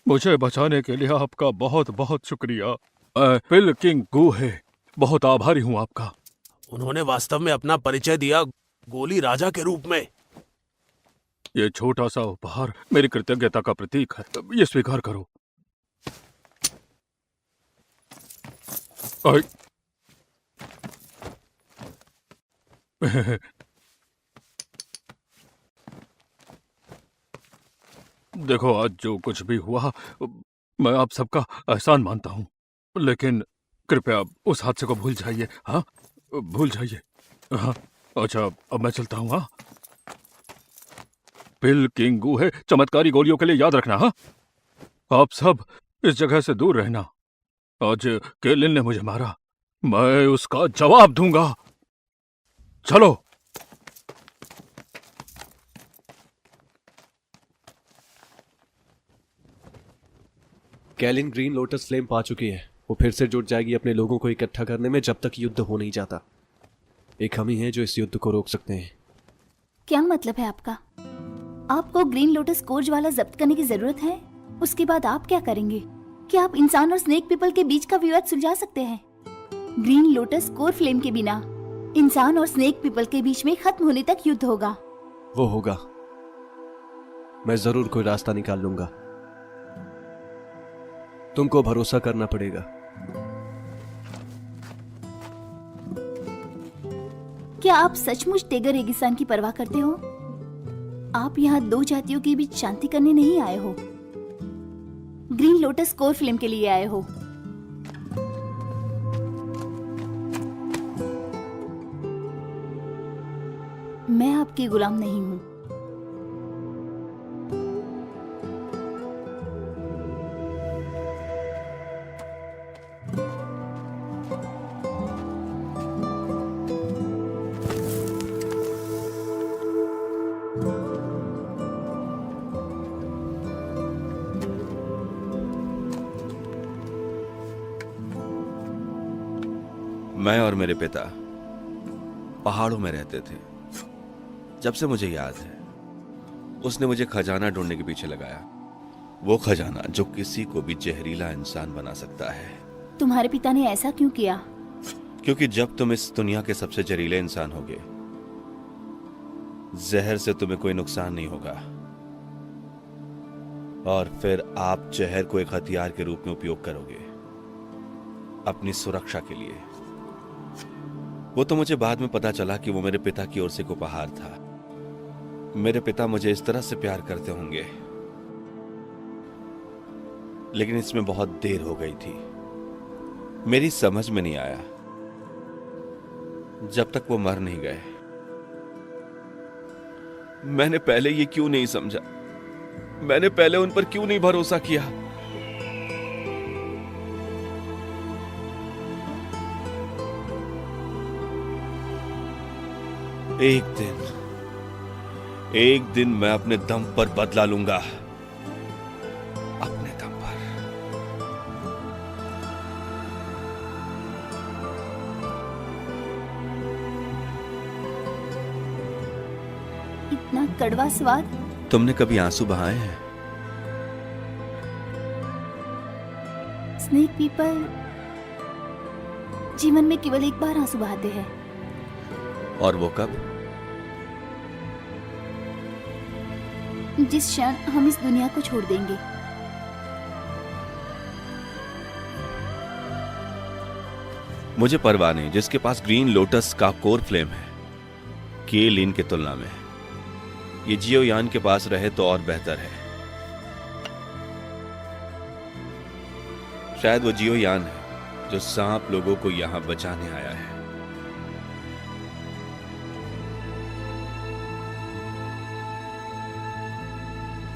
मुझे बचाने के लिए आपका बहुत बहुत शुक्रिया। पिल किंग गू है, बहुत आभारी हूँ आपका। उन्होंने वास्तव में अपना परिचय दिया गोली राजा के रूप में। ये छोटा सा उपहार मेरी कृतज्ञता का प्रतीक है, ये स्वीकार करो। देखो, आज जो कुछ भी हुआ मैं आप सबका एहसान मानता हूँ, लेकिन कृपया उस हादसे को भूल जाइए। हाँ, भूल जाइए। हाँ, अच्छा, अब मैं चलता हूँ। हाँ, पिल किंग गू है, चमत्कारी गोलियों के लिए याद रखना। हाँ, आप सब इस जगह से दूर रहना। आज केलिन ने मुझे मारा, मैं उसका जवाब दूंगा। चलो। कैलिन ग्रीन लोटस फ्लेम पा चुकी है। वो फिर से जुट जाएगी अपने लोगों को इकट्ठा करने में जब तक युद्ध हो नहीं जाता। एक हम ही हैं जो इस युद्ध को रोक सकते हैं। क्या मतलब है आपका? आपको ग्रीन लोटस कोर ज्वाला जब्त करने की जरूरत है? उसके बाद आप क्या करेंगे? क्या आप इंसान और स्नेक पीपल के बीच का विवाद सुलझा सकते हैं? ग्रीन लोटस कोर फ्लेम के बिना इंसान और स्नेक पीपल के बीच में खत्म होने तक युद्ध होगा। वो होगा, मैं जरूर कोई रास्ता निकाल लूंगा। तुमको भरोसा करना पड़ेगा। क्या आप सचमुच टेगर रेगिस्तान की परवाह करते हो? आप यहाँ दो जातियों के बीच शांति करने नहीं आए हो, ग्रीन लोटस कोर फ्लेम के लिए आए हो। मैं आपकी गुलाम नहीं हूं। मैं और मेरे पिता पहाड़ों में रहते थे। जब से मुझे याद है, उसने मुझे खजाना ढूंढने के पीछे लगाया। वो खजाना जो किसी को भी जहरीला इंसान बना सकता है। तुम्हारे पिता ने ऐसा क्यों किया? क्योंकि जब तुम इस दुनिया के सबसे जहरीले इंसान होगे, जहर से तुम्हें कोई नुकसान नहीं होगा, और फिर आप जहर को एक हथियार के रूप में उपयोग करोगे अपनी सुरक्षा के लिए। वो तो मुझे बाद में पता चला कि वो मेरे पिता की ओर से एक उपहार था। मेरे पिता मुझे इस तरह से प्यार करते होंगे लेकिन इसमें बहुत देर हो गई थी। मेरी समझ में नहीं आया जब तक वो मर नहीं गए। मैंने पहले ये क्यों नहीं समझा? मैंने पहले उन पर क्यों नहीं भरोसा किया? एक दिन मैं अपने दम पर बदला लूंगा, अपने दम पर। इतना कड़वा स्वाद। तुमने कभी आंसू बहाए हैं? स्नेक पीपल जीवन में केवल एक बार आंसू बहाते हैं। और वो कब? जिस क्षण हम इस दुनिया को छोड़ देंगे। मुझे परवाह नहीं जिसके पास ग्रीन लोटस का कोर फ्लेम है के लीन की तुलना में। ये जियो यान के पास रहे तो और बेहतर है। शायद वो जियो यान है जो सांप लोगों को यहां बचाने आया है।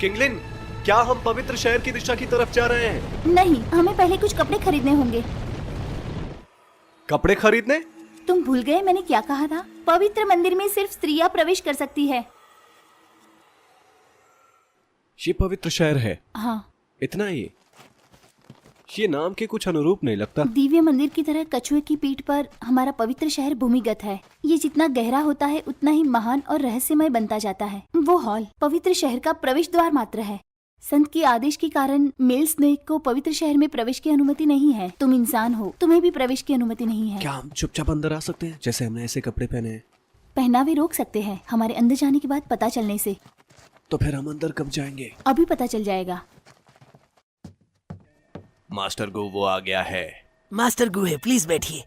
किंगलिन, क्या हम पवित्र शहर की दिशा की तरफ जा रहे हैं? नहीं, हमें पहले कुछ कपड़े खरीदने होंगे। कपड़े खरीदने? तुम भूल गए मैंने क्या कहा था? पवित्र मंदिर में सिर्फ स्त्रियां प्रवेश कर सकती है। ये पवित्र शहर है? हाँ। इतना ही? ये नाम के कुछ अनुरूप नहीं लगता। दिव्य मंदिर की तरह कछुए की पीठ पर हमारा पवित्र शहर भूमिगत है। ये जितना गहरा होता है उतना ही महान और रहस्यमय बनता जाता है। वो हॉल पवित्र शहर का प्रवेश द्वार मात्र है। संत के आदेश के कारण मेल स्नेक को पवित्र शहर में प्रवेश की अनुमति नहीं है। तुम इंसान हो, तुम्हें भी प्रवेश की अनुमति नहीं है। क्या हम चुपचाप अंदर आ सकते हैं जैसे हमने ऐसे कपड़े पहने हैं? पहनावे रोक सकते हैं हमारे अंदर जाने के बाद पता चलने से। तो फिर हम अंदर कब जाएंगे? अभी पता चल जाएगा। मास्टर गु वो आ गया है। मास्टर गुहे प्लीज बैठिए।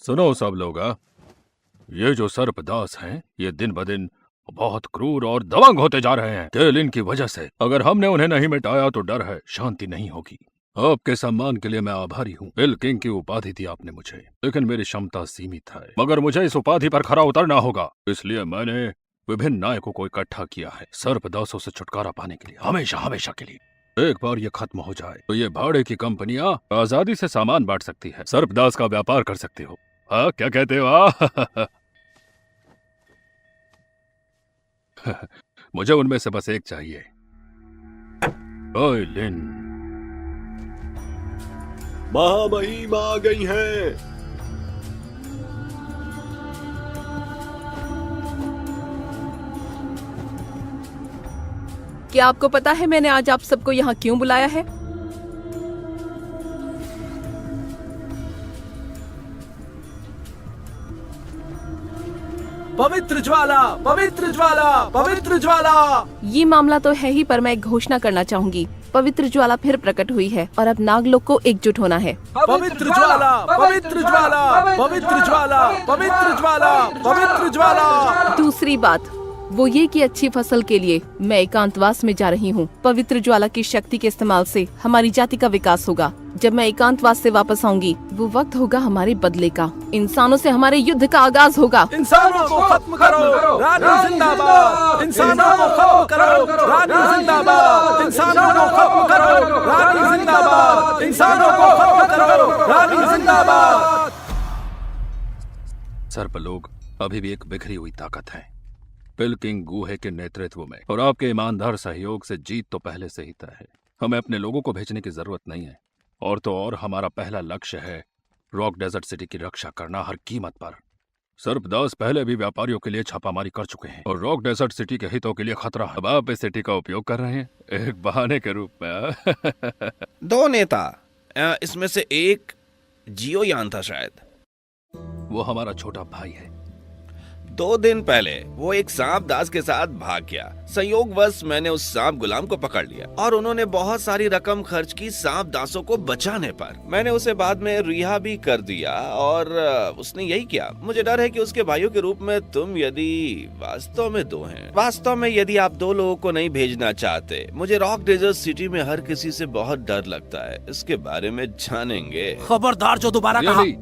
सुनो सब लोग, ये जो सर्पदास हैं, ये दिन ब दिन बहुत क्रूर और दबंग होते जा रहे हैं। केलिन की वजह से अगर हमने उन्हें नहीं मिटाया तो डर है शांति नहीं होगी। आपके सम्मान के लिए मैं आभारी हूँ। हिल किंग की उपाधि दी आपने मुझे, लेकिन मेरी क्षमता सीमित है। मगर मुझे इस उपाधि पर खरा उतरना होगा, इसलिए मैंने विभिन्न नायकों को इकट्ठा किया है सर्पदासों से छुटकारा पाने के लिए, हमेशा हमेशा के लिए। एक बार ये खत्म हो जाए तो ये भाड़े की कंपनियां आजादी से सामान बांट सकती है, सर्पदास का व्यापार कर सकती हो। हाँ, क्या कहते हो? मुझे उनमें से बस एक चाहिए। ओए लिन, महामहिम आ गई हैं। क्या आपको पता है मैंने आज आप सबको यहाँ क्यों बुलाया है? पवित्र ज्वाला, पवित्र ज्वाला, पवित्र ज्वाला। ये मामला तो है ही, पर मैं एक घोषणा करना चाहूंगी। पवित्र ज्वाला फिर प्रकट हुई है और अब नागलोक को एकजुट होना है। पवित्र ज्वाला, पवित्र ज्वाला, पवित्र ज्वाला, पवित्र ज्वाला, पवित्र ज्वाला। दूसरी बात वो ये कि अच्छी फसल के लिए मैं एकांतवास में जा रही हूँ। पवित्र ज्वाला की शक्ति के इस्तेमाल से हमारी जाति का विकास होगा। जब मैं एकांतवास से वापस आऊंगी वो वक्त होगा हमारे बदले का। इंसानों से हमारे युद्ध का आगाज होगा। इंसानों को खत्म करो, रानी जिंदाबाद। इंसानों को खत्म करो, रानी जिंदाबाद। इंसानों को खत्म करो, रानी जिंदाबाद। इंसानों को खत्म करो, रानी जिंदाबाद। सर्प लोग अभी भी एक बिखरी हुई ताकत है। पिल किंग गुहे के नेतृत्व में और आपके ईमानदार सहयोग से जीत तो पहले से ही तय है। हमें अपने लोगों को भेजने की जरूरत नहीं है। और तो और हमारा पहला लक्ष्य है रॉक डेजर्ट सिटी की रक्षा करना हर कीमत पर। सर्पदास पहले भी व्यापारियों के लिए छापामारी कर चुके हैं और रॉक डेजर्ट सिटी के हितों के लिए खतरा है। अब आप इस सिटी का उपयोग कर रहे हैं एक बहाने के रूप में। दो नेता, इसमें से एक जियो यान था शायद। वो हमारा छोटा भाई है। 2 दिन पहले वो एक सांप दास के साथ भाग गया। संयोगवश मैंने उस सांप गुलाम को पकड़ लिया और उन्होंने बहुत सारी रकम खर्च की सांप दासों को बचाने पर। मैंने उसे बाद में रिहा भी कर दिया और उसने यही किया। मुझे डर है कि उसके भाइयों के रूप में तुम यदि वास्तव में 2 हैं। वास्तव में यदि आप 2 लोगों को नहीं भेजना चाहते, मुझे रॉक डेजर्ट सिटी में हर किसी से बहुत डर लगता है। इसके बारे में जानेंगे। खबरदार जो दोबारा कहा। Really?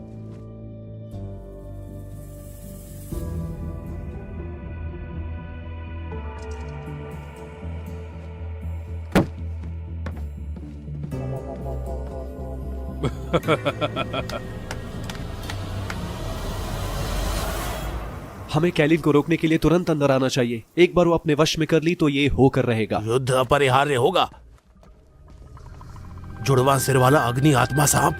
हमें कैलिन को रोकने के लिए तुरंत अंदर आना चाहिए। एक बार वो अपने वश में कर ली तो ये होकर रहेगा। युद्ध अपरिहार्य होगा। जुड़वा सिर वाला अग्नि आत्मा सांप।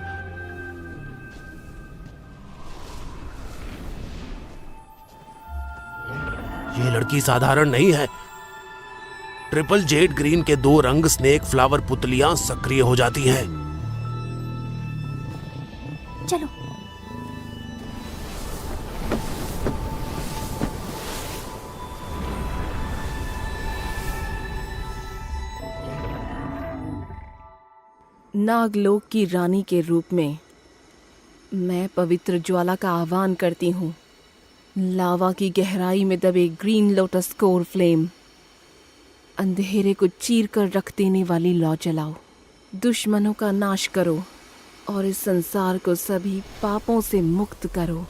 ये लड़की साधारण नहीं है। ट्रिपल जेड ग्रीन के 2 रंग स्नेक फ्लावर पुतलियां सक्रिय हो जाती हैं। चलो। नागलोक की रानी के रूप में मैं पवित्र ज्वाला का आह्वान करती हूँ। लावा की गहराई में दबे ग्रीन लोटस कोर फ्लेम, अंधेरे को चीर कर रख देने वाली लौ जलाओ। दुश्मनों का नाश करो और इस संसार को सभी पापों से मुक्त करो।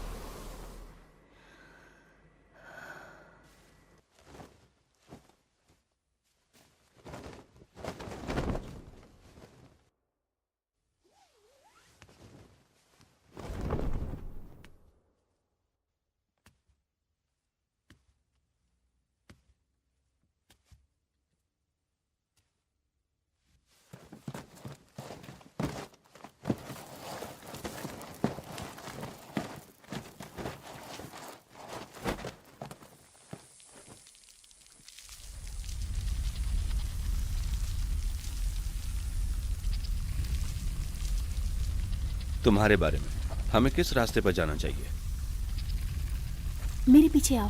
तुम्हारे बारे में, हमें किस रास्ते पर जाना चाहिए? मेरे पीछे आओ।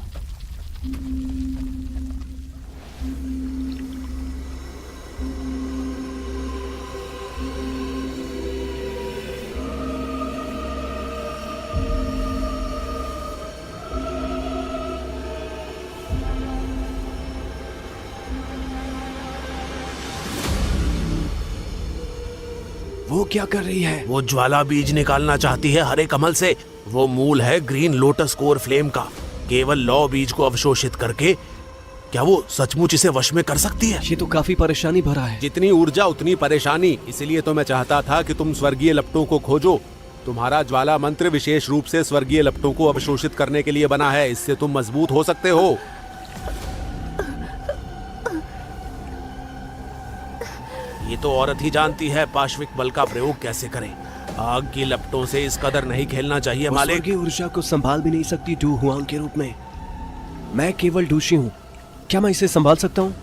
वो क्या कर रही है? वो ज्वाला बीज निकालना चाहती है हरे कमल से। वो मूल है ग्रीन लोटस कोर फ्लेम का। केवल लौ बीज को अवशोषित करके क्या वो सचमुच इसे वश में कर सकती है? ये तो काफी परेशानी भरा है। जितनी ऊर्जा उतनी परेशानी। इसीलिए तो मैं चाहता था कि तुम स्वर्गीय लपटों को खोजो। तुम्हारा ज्वाला मंत्र विशेष रूप से स्वर्गीय लपटों को अवशोषित करने के लिए बना है। इससे तुम मजबूत हो सकते हो। ये तो औरत ही जानती है पाश्विक बल का प्रयोग कैसे करें। आग की लपटों से इस कदर नहीं खेलना चाहिए मालिक। की ऊर्जा को संभाल भी नहीं सकती डू हुआंग के रूप में। मैं केवल डूशी हूँ, क्या मैं इसे संभाल सकता हूँ?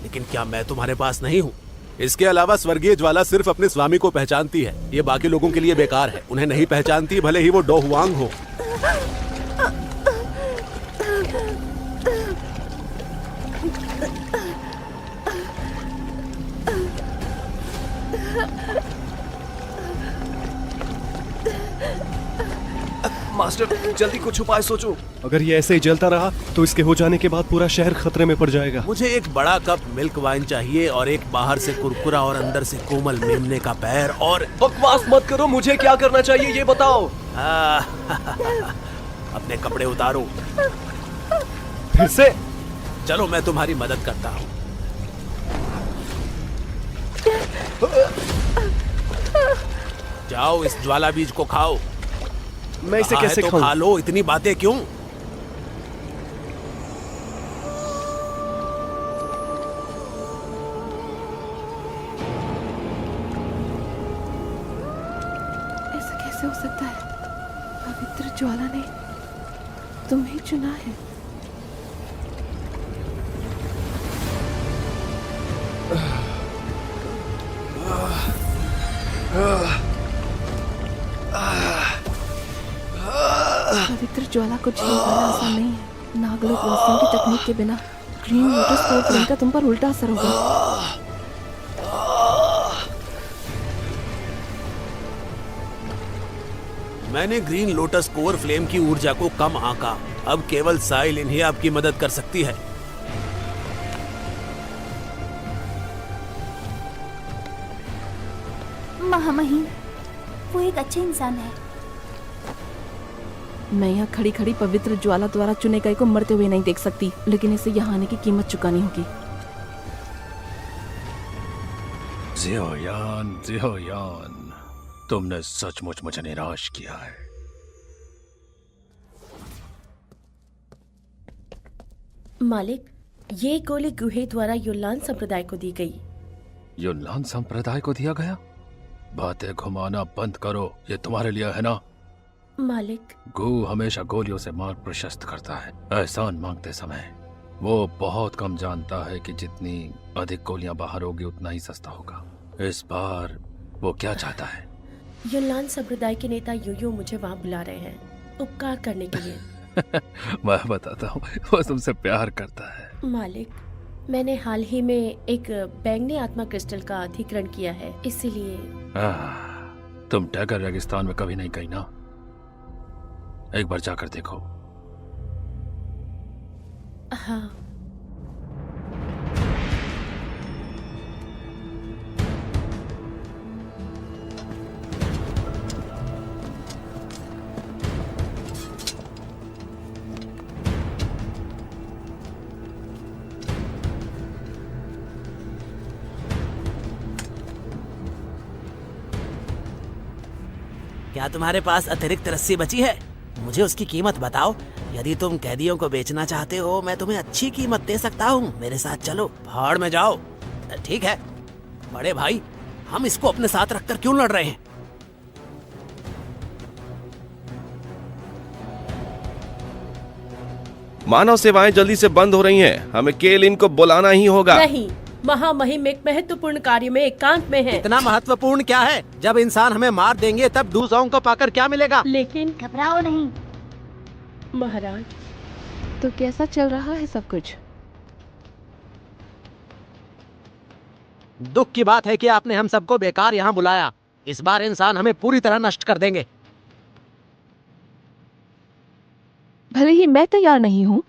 लेकिन क्या मैं तुम्हारे पास नहीं हूँ? इसके अलावा स्वर्गीय ज्वाला सिर्फ अपने स्वामी को पहचानती है। ये बाकी लोगों के लिए बेकार है। उन्हें नहीं पहचानती, भले ही वो डो हुआंग हो। मास्टर, जल्दी कुछ उपाय सोचो। अगर ये ऐसे ही जलता रहा तो इसके हो जाने के बाद पूरा शहर खतरे में पड़ जाएगा। मुझे एक बड़ा कप मिल्क वाइन चाहिए और एक बाहर से कुरकुरा और अंदर से कोमल मेमने का पैर। और बकवास मत करो, मुझे क्या करना चाहिए ये बताओ। अपने कपड़े उतारो। फिर से? चलो मैं तुम्हारी मदद करता हूँ। जाओ इस ज्वाला बीज को खाओ। मैं इसे कैसे खाऊं? खा लो, इतनी बातें क्यों? ऐसा कैसे हो सकता है? पवित्र ज्वाला ने तुम्हें चुना है। पवित्र ज्वाला को झेल पाना आसान नहीं है। नागलोक वासियों की तकनीक के बिना ग्रीन लोटस कोर फ्लेम का तुम पर उल्टा असर होगा। मैंने ग्रीन लोटस कोर फ्लेम की ऊर्जा को कम आंका। अब केवल साइलिन ही आपकी मदद कर सकती है। महामहिम, वो एक अच्छा इंसान है। मैं यहाँ खड़ी खड़ी पवित्र ज्वाला द्वारा चुने गए को मरते हुए नहीं देख सकती, लेकिन इसे यहाँ आने की कीमत चुकानी होगी। जियोयान, तुमने सचमुच मुझे निराश किया है। मालिक, ये गोली गुहे द्वारा युनलान संप्रदाय को दी गई। युनलान संप्रदाय को दिया गया? बातें घुमाना बंद करो, ये तुम्हारे लिए है ना? मालिक, गु हमेशा गोलियों से मार्ग प्रशस्त करता है। एहसान मांगते समय वो बहुत कम जानता है कि जितनी अधिक गोलियां बाहर होगी उतना ही सस्ता होगा। इस बार वो क्या चाहता है? युनलान संप्रदाय के नेता यूयू मुझे वहाँ बुला रहे हैं, उपकार करने के लिए। मैं बताता हूँ, वो तुमसे प्यार करता है। मालिक, मैंने हाल ही में एक बैंगनी आत्मा क्रिस्टल का अधिग्रहण किया है, इसीलिए। तुम टैगर रेगिस्तान में कभी नहीं गई ना? एक बार जाकर देखो। हाँ। क्या तुम्हारे पास अतिरिक्त रस्सी बची है? मुझे उसकी कीमत बताओ। यदि तुम कैदियों को बेचना चाहते हो, मैं तुम्हें अच्छी कीमत दे सकता हूँ। मेरे साथ चलो, भाड़ में जाओ। ठीक है बड़े भाई, हम इसको अपने साथ रखकर क्यों लड़ रहे हैं? मानव सेवाएं जल्दी से बंद हो रही हैं। हमें केलिन को बुलाना ही होगा। नहीं, महामहिम एक महत्वपूर्ण कार्य में एकांत में है। इतना महत्वपूर्ण क्या है? जब इंसान हमें मार देंगे तब दूसरों को पाकर क्या मिलेगा? लेकिन घबराओ नहीं महाराज। तो कैसा चल रहा है सब कुछ? दुख की बात है कि आपने हम सबको बेकार यहाँ बुलाया। इस बार इंसान हमें पूरी तरह नष्ट कर देंगे। भले ही मैं तैयार नहीं हूँ,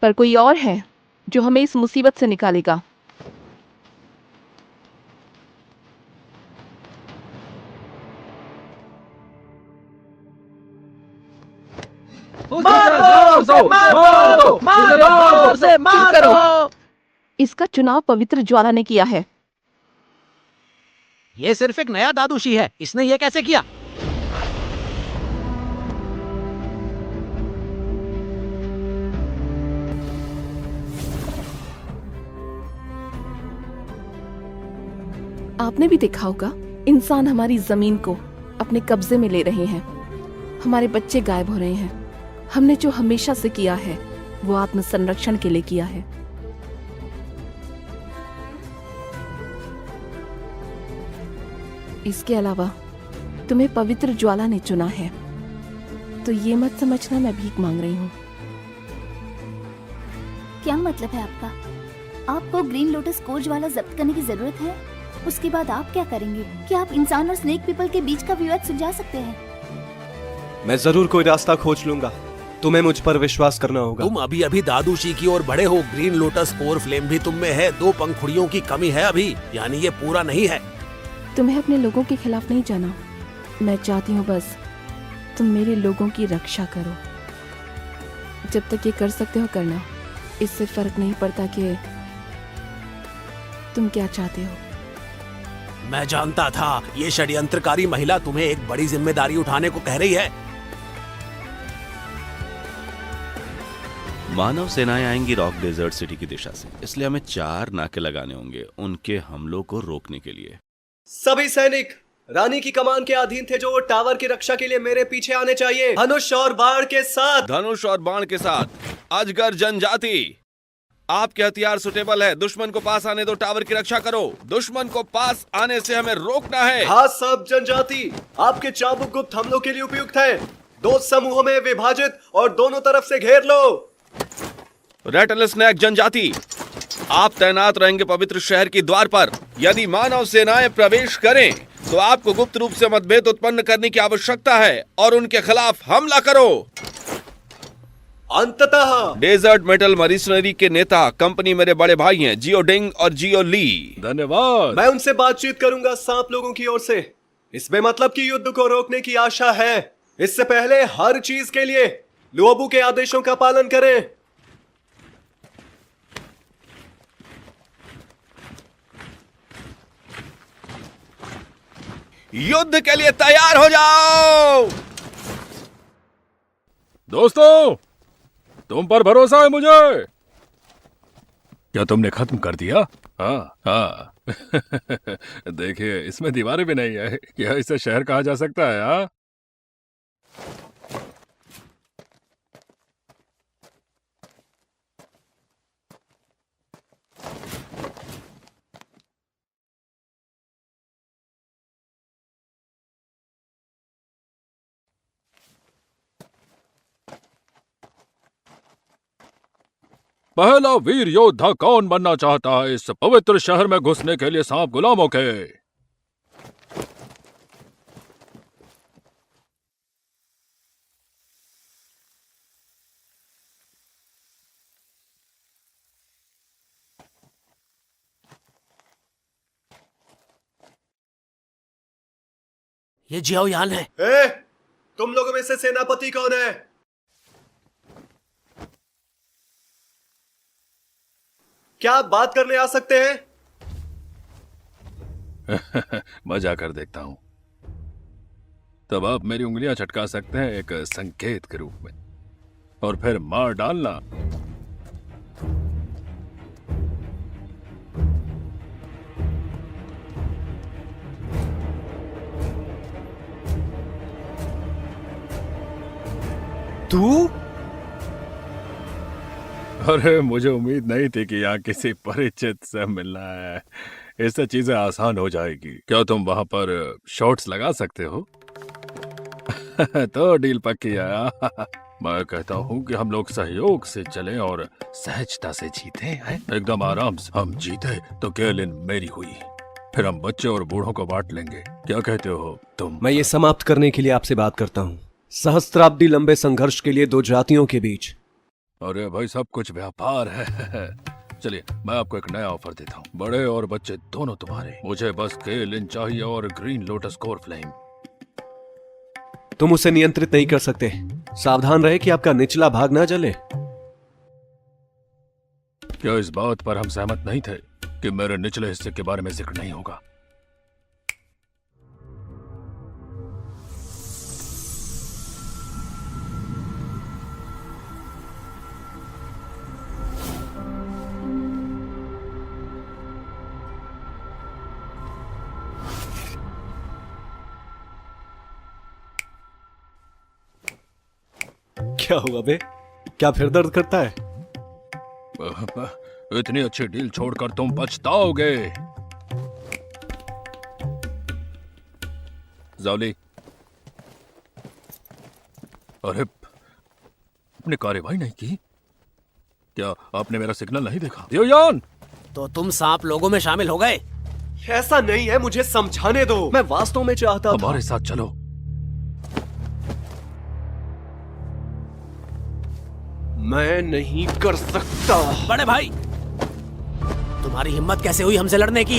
पर कोई और है जो हमें इस मुसीबत से निकालेगा। इसका चुनाव पवित्र ज्वाला ने किया है। ये सिर्फ एक नया दादूशी है। इसने ये कैसे किया? आपने भी देखा होगा, इंसान हमारी जमीन को अपने कब्जे में ले रहे हैं। हमारे बच्चे गायब हो रहे हैं। हमने जो हमेशा से किया है वो आत्म संरक्षण के लिए किया है। इसके अलावा तुम्हें पवित्र ज्वाला ने चुना है, तो ये मत समझना मैं भीख मांग रही हूँ। क्या मतलब है आपका? आपको ग्रीन लोटस कोर ज्वाला जब्त करने की जरूरत है? उसके बाद आप क्या करेंगे? क्या आप इंसान और स्नेक पीपल के बीच का विवाद सुलझा सकते हैं? मैं जरूर कोई रास्ता खोज लूंगा। तुम्हें मुझ पर विश्वास करना होगा। तुम अभी अभी दादूशी की ओर बढ़े हो। ग्रीन लोटस कोर फ्लेम भी तुम में है। 2 पंखुड़ियों की कमी है अभी, यानी ये पूरा नहीं है। तुम्हें अपने लोगों के खिलाफ नहीं जाना। मैं चाहती हूँ बस तुम मेरे लोगों की रक्षा करो। जब तक ये कर सकते हो करना। इससे फर्क नहीं पड़ता कि तुम क्या चाहते हो। मैं जानता था ये षड्यंत्रकारी महिला तुम्हें एक बड़ी जिम्मेदारी उठाने को कह रही है। मानव सेनाएं आएंगी रॉक डेजर्ट सिटी की दिशा से, इसलिए हमें 4 नाके लगाने होंगे उनके हमलों को रोकने के लिए। सभी सैनिक रानी की कमान के अधीन थे जो टावर की रक्षा के लिए मेरे पीछे आने चाहिए। धनुष और बाण के साथ। धनुष और बाण के साथ। अजगर जनजाति, आपके हथियार सुटेबल है। दुश्मन को पास आने दो, टावर की रक्षा करो। दुश्मन को पास आने से हमें रोकना है। हाँ सब जनजाति, आपके चाबुक गुप्त हमलों के लिए उपयुक्त है। दो समूहों में विभाजित और दोनों तरफ से घेर लो। रेटल स्नैक जनजाति, आप तैनात रहेंगे पवित्र शहर के द्वार पर। यदि मानव सेनाएं प्रवेश करें तो आपको गुप्त रूप से मतभेद उत्पन्न करने की आवश्यकता है और उनके खिलाफ हमला करो। अंततः डेजर्ट मेटल मरीशनरी के नेता कंपनी मेरे बड़े भाई हैं, जियो डिंग और जियो ली। धन्यवाद। मैं उनसे बातचीत करूंगा सांप लोगों की ओर से। इसमें मतलब कि युद्ध को रोकने की आशा है। इससे पहले हर चीज के लिए लुओबू के आदेशों का पालन करें। युद्ध के लिए तैयार हो जाओ। दोस्तों, तुम पर भरोसा है मुझे। क्या तुमने खत्म कर दिया? हाँ हाँ। देखिए, इसमें दीवारें भी नहीं है। क्या इसे शहर कहा जा सकता है? हाँ, पहला वीर योद्धा कौन बनना चाहता है इस पवित्र शहर में घुसने के लिए सांप गुलामों के? ये जियाओ यान है। तुम लोगों में से सेनापति कौन है? क्या आप बात करने आ सकते हैं? मजा कर देखता हूं। तब आप मेरी उंगलियां चटका सकते हैं एक संकेत के रूप में, और फिर मार डालना। तू? अरे, मुझे उम्मीद नहीं थी कि यहाँ किसी परिचित से मिलना है। इससे चीजें आसान हो जाएगी। क्या तुम वहां पर शॉट्स लगा सकते हो? तो डील पक्की है। मैं कहता हूँ कि हम लोग सहयोग से चलें और सहजता से जीते हैं। एकदम आराम से। हम जीते तो केलिन मेरी हुई, फिर हम बच्चे और बूढ़ों को बांट लेंगे। क्या कहते हो तुम? मैं ये समाप्त करने के लिए आपसे बात करता हूँ। सहस्त्राब्दी लंबे संघर्ष के लिए दो जातियों के बीच। अरे भाई, सब कुछ व्यापार है। चलिए, मैं आपको एक नया ऑफर देता हूँ। बड़े और बच्चे दोनों तुम्हारे। मुझे बस केलिन चाहिए और ग्रीन लोटस कोर फ्लेम। तुम उसे नियंत्रित नहीं कर सकते। सावधान रहे कि आपका निचला भाग ना जले। क्या इस बात पर हम सहमत नहीं थे कि मेरे निचले हिस्से के बारे में जिक्र नहीं होगा? क्या हुआ बे? क्या फिर दर्द करता है? इतनी अच्छी डील छोड़कर तुम पछताओगे। जावली, अरे, अपने कार्यवाही नहीं की? क्या आपने मेरा सिग्नल नहीं देखा? दियोयान! तो तुम सांप लोगों में शामिल हो गए? ऐसा नहीं है, मुझे समझाने दो। मैं वास्तव में चाहता था। हमारे साथ चलो। मैं नहीं कर सकता। बड़े भाई, तुम्हारी हिम्मत कैसे हुई हमसे लड़ने की?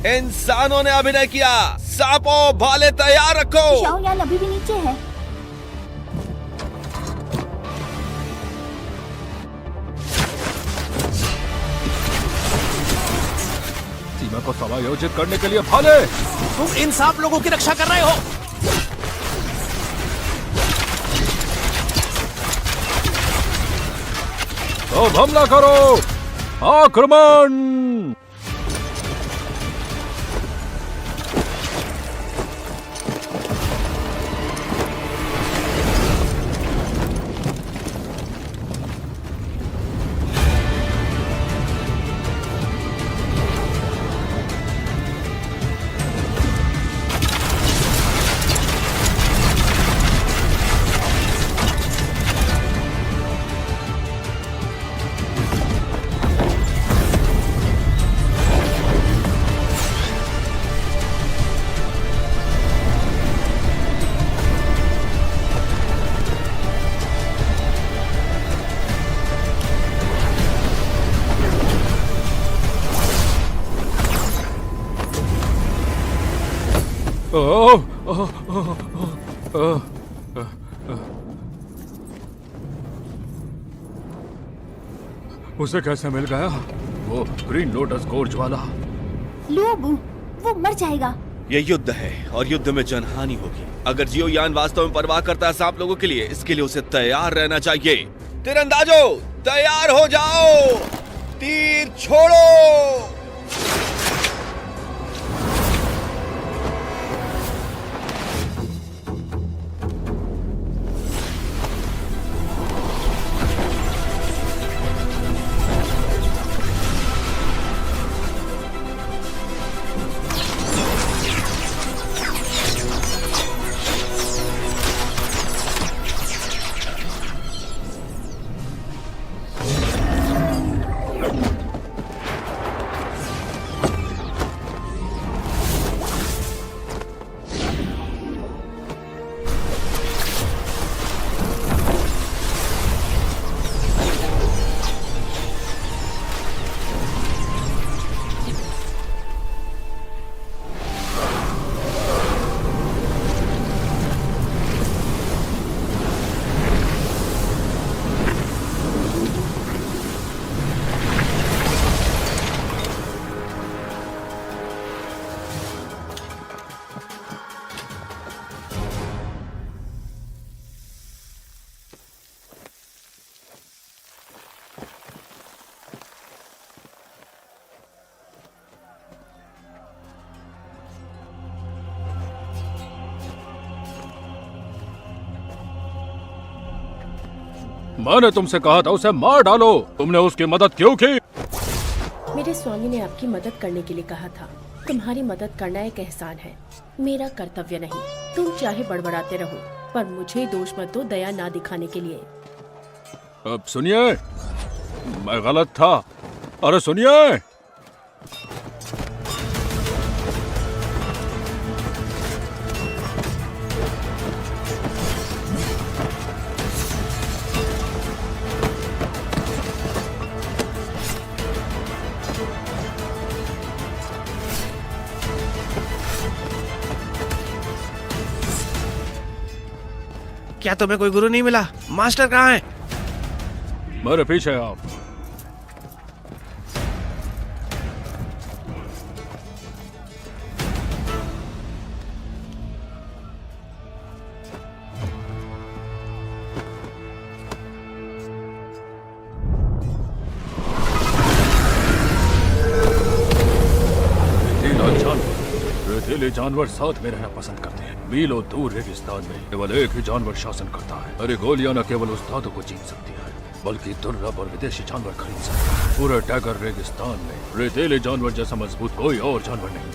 इंसानों ने अभिनय किया। सांपों, भाले तैयार रखो। शाओ यान अभी भी नीचे है। सीमा को समायोजित करने के लिए भाले। तुम इन सांप लोगों की रक्षा कर रहे हो। तो हमला करो। आक्रमण! उसे कैसे मिल गया? वो ग्रीन लोटस गोर्ज वाला। लो अबू, वो मर जाएगा। ये युद्ध है और युद्ध में जनहानि होगी। अगर जियो यान वास्तव में परवाह करता है सांप लोगों के लिए, इसके लिए उसे तैयार रहना चाहिए। तीरंदाजों, तैयार हो जाओ, तीर छोड़ो। मैंने तुमसे कहा था उसे मार डालो, तुमने उसकी मदद क्यों की? मेरे स्वामी ने आपकी मदद करने के लिए कहा था। तुम्हारी मदद करना एक एहसान है, मेरा कर्तव्य नहीं। तुम चाहे बड़बड़ाते रहो, पर मुझे दोष मत दो दया ना दिखाने के लिए। अब सुनिए, मैं गलत था। अरे सुनिए, क्या तुम्हें कोई गुरु नहीं मिला? मास्टर कहाँ है? मेरे पीछे आप। रेतीले जानवर साथ में रहना पसंद करते हैं। मीलों दूर रेगिस्तान में केवल एक ही जानवर शासन करता है। अरे गोलियां न केवल उस धातु को जीत सकती है, बल्कि दुर्लभ और विदेशी जानवर खरीद सकता है। पूरे टैगर रेगिस्तान में रेतीले जानवर जैसा मजबूत कोई और जानवर नहीं।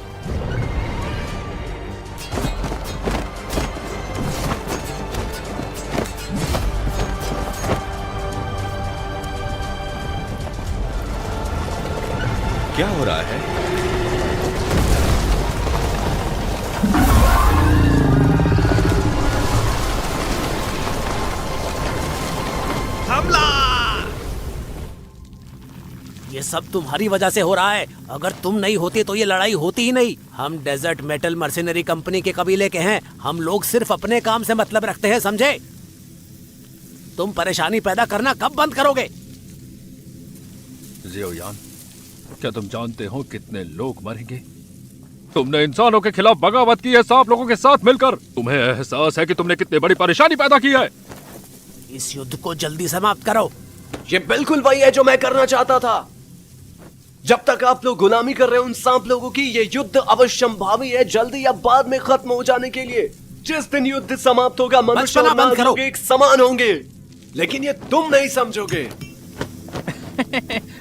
क्या हो रहा है? हमला! ये सब तुम्हारी वजह से हो रहा है। अगर तुम नहीं होते तो ये लड़ाई होती ही नहीं। हम डेजर्ट मेटल मर्सिनरी कंपनी के कबीले के हैं। हम लोग सिर्फ अपने काम से मतलब रखते हैं, समझे? तुम परेशानी पैदा करना कब बंद करोगे? जियो यान, क्या तुम जानते हो कितने लोग मरेंगे? तुमने इंसानों के खिलाफ बगावत की है सांप लोगों के साथ मिलकर। तुम्हें एहसास है कि तुमने कितनी बड़ी परेशानी पैदा की है? इस युद्ध को जल्दी समाप्त करो। ये बिल्कुल वही है जो मैं करना चाहता था। जब तक आप लोग गुलामी कर रहे हो उन सांप लोगों की, ये युद्ध अवश्यंभावी है, जल्दी या बाद में खत्म हो जाने के लिए। जिस दिन युद्ध समाप्त होगा, मनुष्य और नाग लोग एक समान होंगे, लेकिन ये तुम नहीं समझोगे।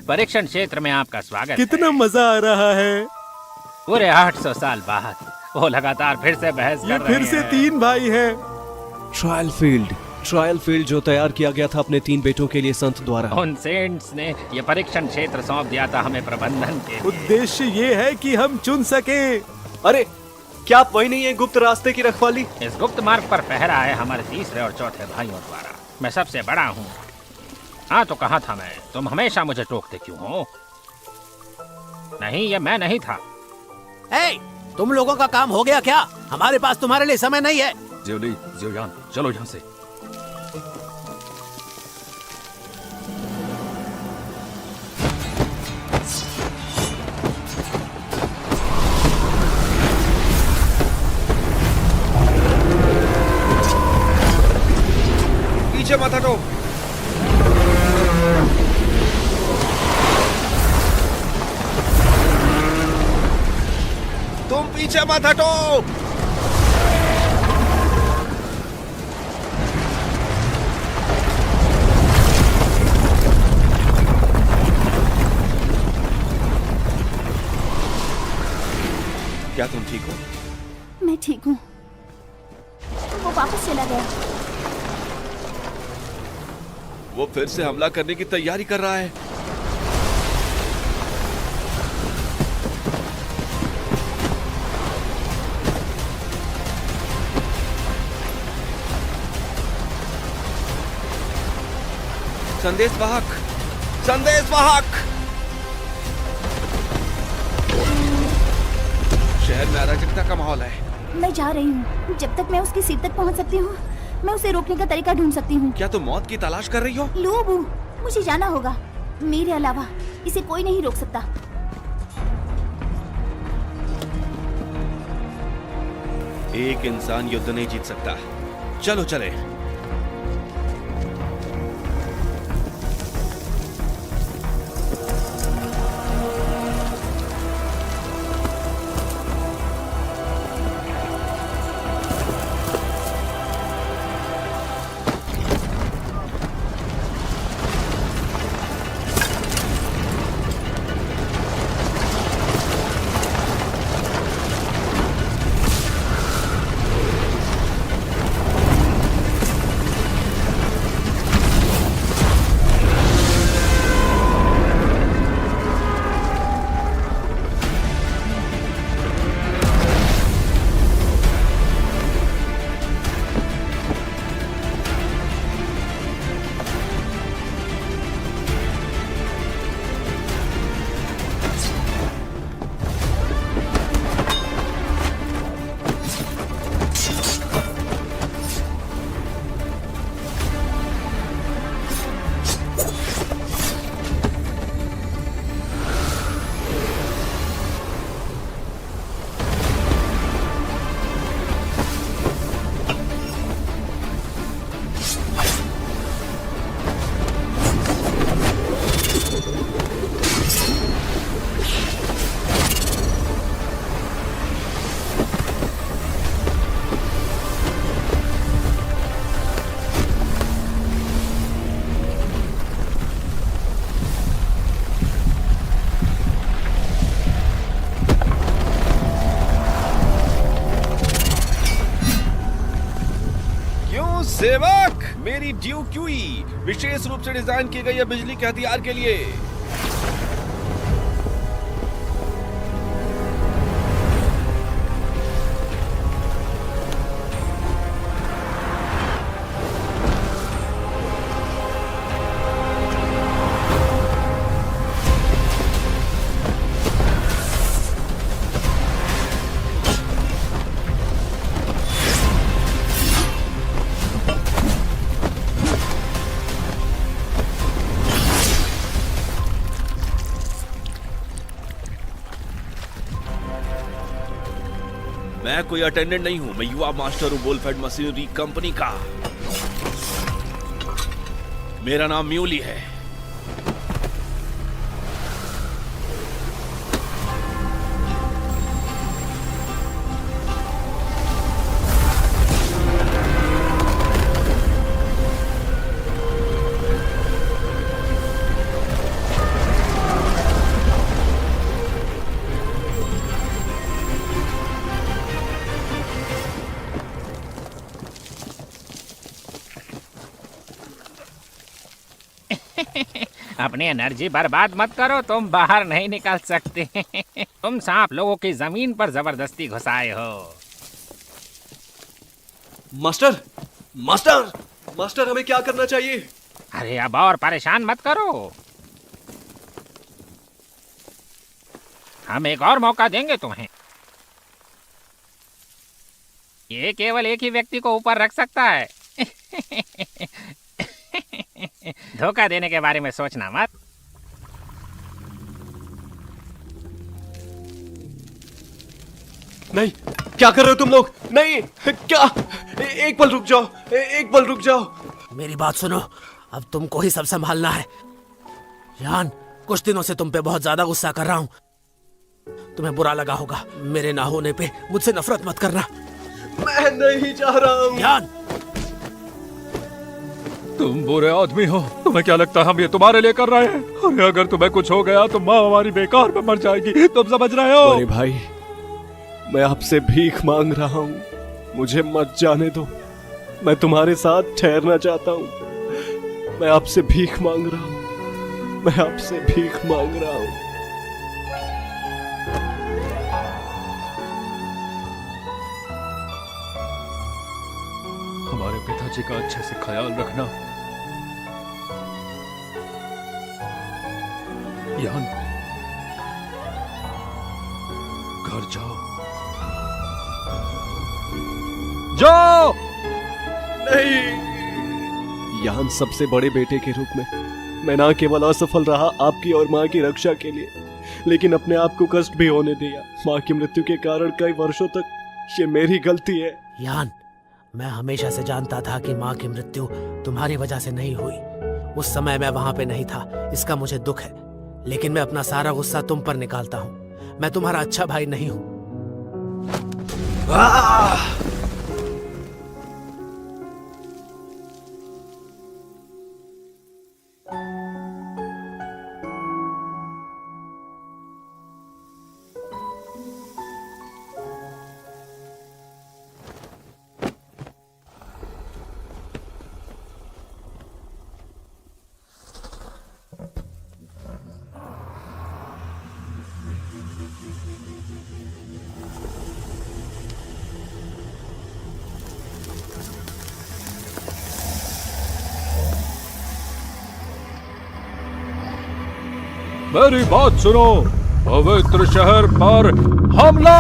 परीक्षण क्षेत्र में आपका स्वागत। कितना मजा आ रहा है। पूरे 800 साल बाद वो लगातार फिर से बहस कर रहे हैं। फिर से 3 भाई हैं। ट्रायल फील्ड जो तैयार किया गया था अपने 3 बेटों के लिए संत द्वारा। उन सेंट्स ने ये परीक्षण क्षेत्र सौंप दिया था हमें प्रबंधन के लिए। उद्देश्य ये है कि हम चुन सके। अरे क्या आप वही नहीं है गुप्त रास्ते की रखवाली? इस गुप्त मार्ग पर पहरा है हमारे तीसरे और चौथे भाइयों द्वारा। मैं सबसे बड़ा हूँ। हाँ तो कहा था मैं, तुम हमेशा मुझे टोकते क्यों हो? नहीं, ये मैं नहीं था। तुम लोगों का काम हो गया क्या? हमारे पास तुम्हारे लिए समय नहीं है। जियोली, जियोयान, चलो यहाँ से। पीछे मत हटो। तुम पीछे मत हटो। क्या तुम ठीक हो? मैं ठीक हूँ। वो वापस चला गया। वो फिर से हमला करने की तैयारी कर रहा है। संदेशवाहक, संदेशवाहक। शहर में अराजकता का माहौल है। मैं जा रही हूँ। जब तक मैं उसके सिर तक पहुँच सकती हूँ, मैं उसे रोकने का तरीका ढूंढ सकती हूँ। क्या तुम मौत की तलाश कर रही हो? लूबू, मुझे जाना होगा। मेरे अलावा इसे कोई नहीं रोक सकता। एक इंसान युद्ध नहीं जीत सकता। चलो चले। सेवक, मेरी ड्यू क्यूई विशेष रूप से डिजाइन की गई है बिजली के हथियार के लिए। मैं कोई अटेंडेंट नहीं हूं, मैं युवा मास्टर हूं वोल्फेड मशीनरी कंपनी का। मेरा नाम म्यूली है। अपनी एनर्जी बर्बाद मत करो, तुम बाहर नहीं निकल सकते। तुम सांप लोगों की जमीन पर जबरदस्ती घुसाए हो। मास्टर, मास्टर, मास्टर, हमें क्या करना चाहिए? अरे अब और परेशान मत करो, हम एक और मौका देंगे तुम्हें। ये केवल एक ही व्यक्ति को ऊपर रख सकता है। धोखा देने के बारे में सोचना मत। नहीं, क्या कर रहे हो तुम लोग? नहीं, क्या? एक पल रुक जाओ, एक पल रुक जाओ। मेरी बात सुनो, अब तुमको ही सब संभालना है। यान, कुछ दिनों से तुम पे बहुत ज्यादा गुस्सा कर रहा हूँ। तुम्हें बुरा लगा होगा, मेरे ना होने पे मुझसे नफरत मत करना। मैं नहीं चाह रहा हूँ। यान, तुम बुरे आदमी हो। तुम्हें क्या लगता है हम ये तुम्हारे लिए कर रहे हैं? अरे अगर तुम्हें कुछ हो गया तो माँ हमारी बेकार में मर जाएगी। तुम समझ रहे हो? अरे भाई, मैं आपसे भीख मांग रहा हूँ, मुझे मत जाने दो। मैं तुम्हारे साथ ठहरना चाहता हूँ। मैं आपसे भीख मांग रहा हूँ, मैं आपसे भीख मांग रहा हूँ। हमारे पिताजी का अच्छे से ख्याल रखना। यान, घर जाओ। जाओ। नहीं, यान सबसे बड़े बेटे के रूप में मैं ना केवल असफल रहा आपकी और माँ की रक्षा के लिए, लेकिन अपने आप को कष्ट भी होने दिया। माँ की मृत्यु के कारण कई वर्षों तक ये मेरी गलती है। यान, मैं हमेशा से जानता था कि माँ की मृत्यु तुम्हारी वजह से नहीं हुई। उस समय मैं वहां पे नहीं था, इसका मुझे दुख है, लेकिन मैं अपना सारा गुस्सा तुम पर निकालता हूँ। मैं तुम्हारा अच्छा भाई नहीं हूँ। मेरी बात सुनो, पवित्र शहर पर हमला!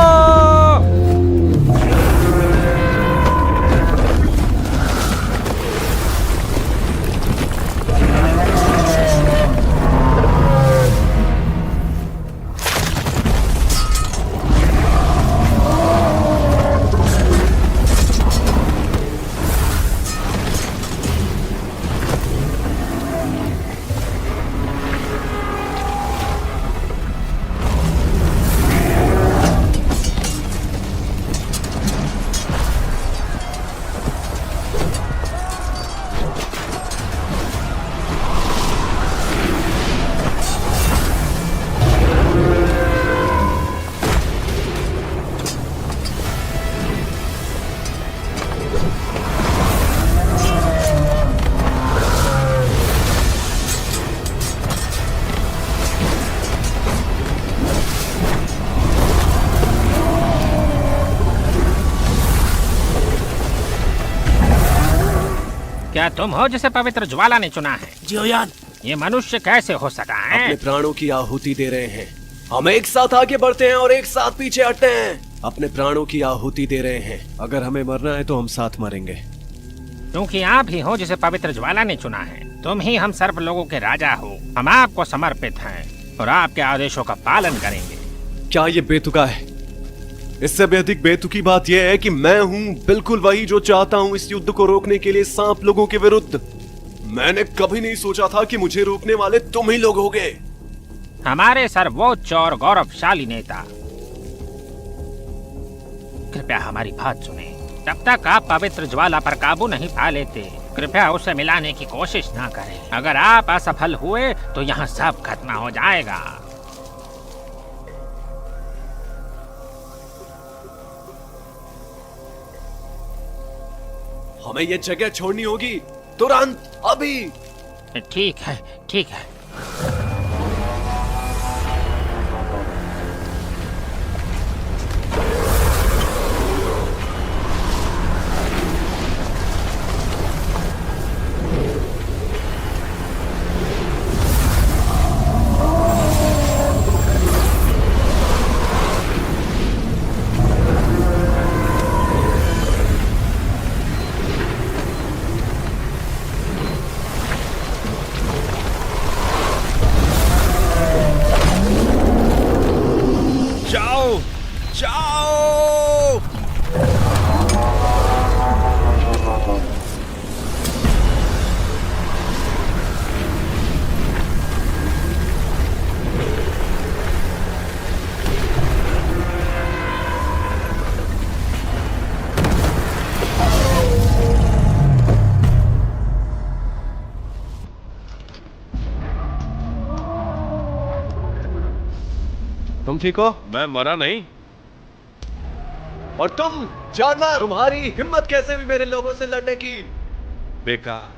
क्या तुम हो जिसे पवित्र ज्वाला ने चुना है? जियोयान, ये मनुष्य कैसे हो सका है? अपने प्राणों की आहुति दे रहे हैं। हम एक साथ आगे बढ़ते हैं और एक साथ पीछे हटते हैं। अपने प्राणों की आहुति दे रहे हैं। अगर हमें मरना है तो हम साथ मरेंगे। क्योंकि आप ही हो जिसे पवित्र ज्वाला ने चुना है। तुम ही हम सर्प लोगों के राजा हो। हम आपको समर्पित हैं और आपके आदेशों का पालन करेंगे। क्या ये बेतुका है? इससे भी अधिक बेतुकी बात यह है कि मैं हूं बिल्कुल वही जो चाहता हूं इस युद्ध को रोकने के लिए सांप लोगों के विरुद्ध। मैंने कभी नहीं सोचा था कि मुझे रोकने वाले तुम ही लोग होगे। हमारे सर्वोच्च और गौरवशाली नेता, कृपया हमारी बात सुने। जब तक आप पवित्र ज्वाला पर काबू नहीं पा लेते, कृपया उसे मिलाने की कोशिश ना करें। अगर आप असफल हुए तो यहाँ सब खत्म हो जाएगा। हमें ये जगह छोड़नी होगी तुरंत, अभी। ठीक है, ठीक है। बचाओ। तुम ठीक हो? मैं मरा नहीं। और तुम जानवर, तुम्हारी हिम्मत कैसे भी मेरे लोगों से लड़ने की? बेकार।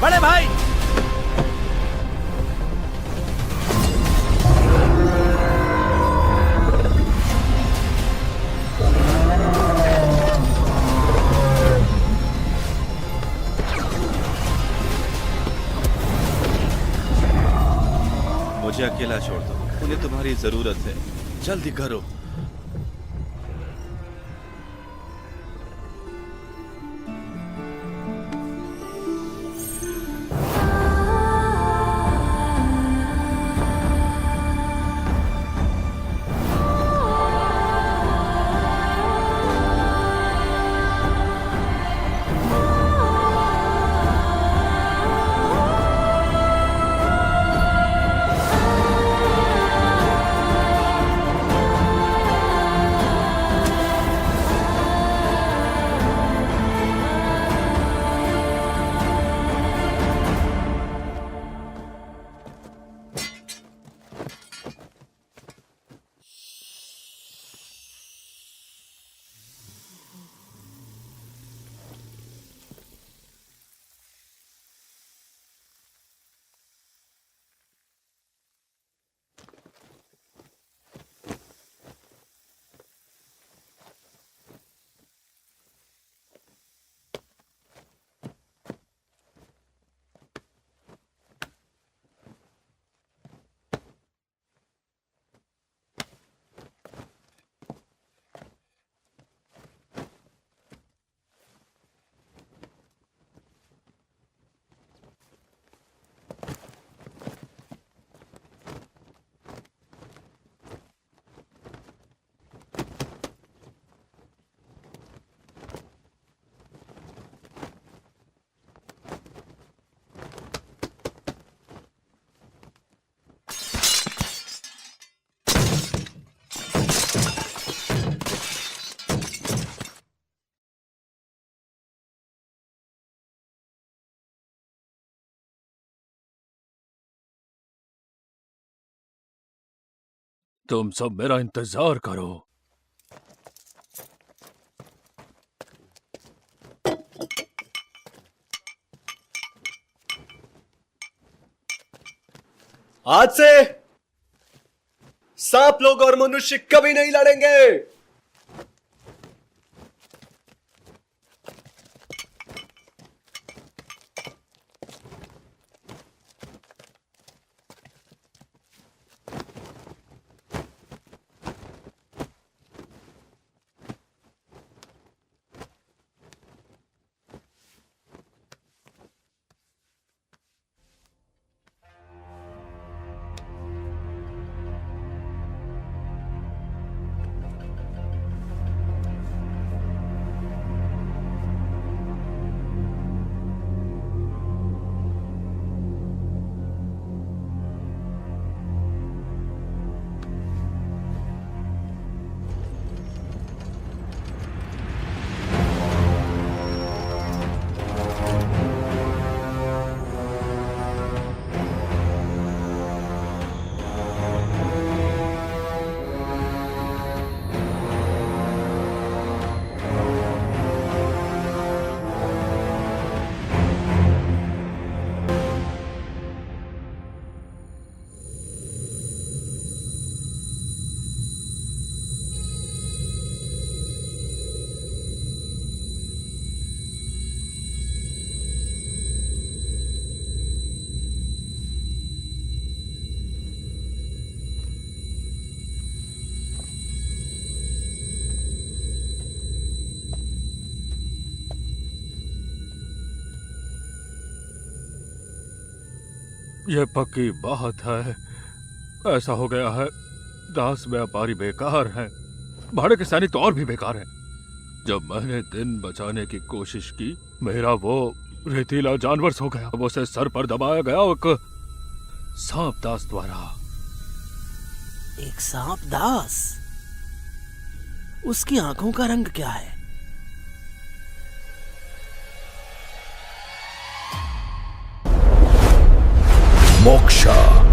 बड़े भाई, मुझे अकेला छोड़ दो, उन्हें तुम्हारी जरूरत है। जल्दी करो। तुम सब मेरा इंतजार करो। आज से सांप लोग और मनुष्य कभी नहीं लड़ेंगे। ये पक्की बात है, ऐसा हो गया है। दास व्यापारी बेकार हैं, भाड़े के सैनिक तो और भी बेकार हैं। जब मैंने दिन बचाने की कोशिश की, मेरा वो रेतीला जानवर सो गया। अब उसे सर पर दबाया गया एक सांप दास द्वारा। एक सांप दास? उसकी आंखों का रंग क्या है? मोक्षा।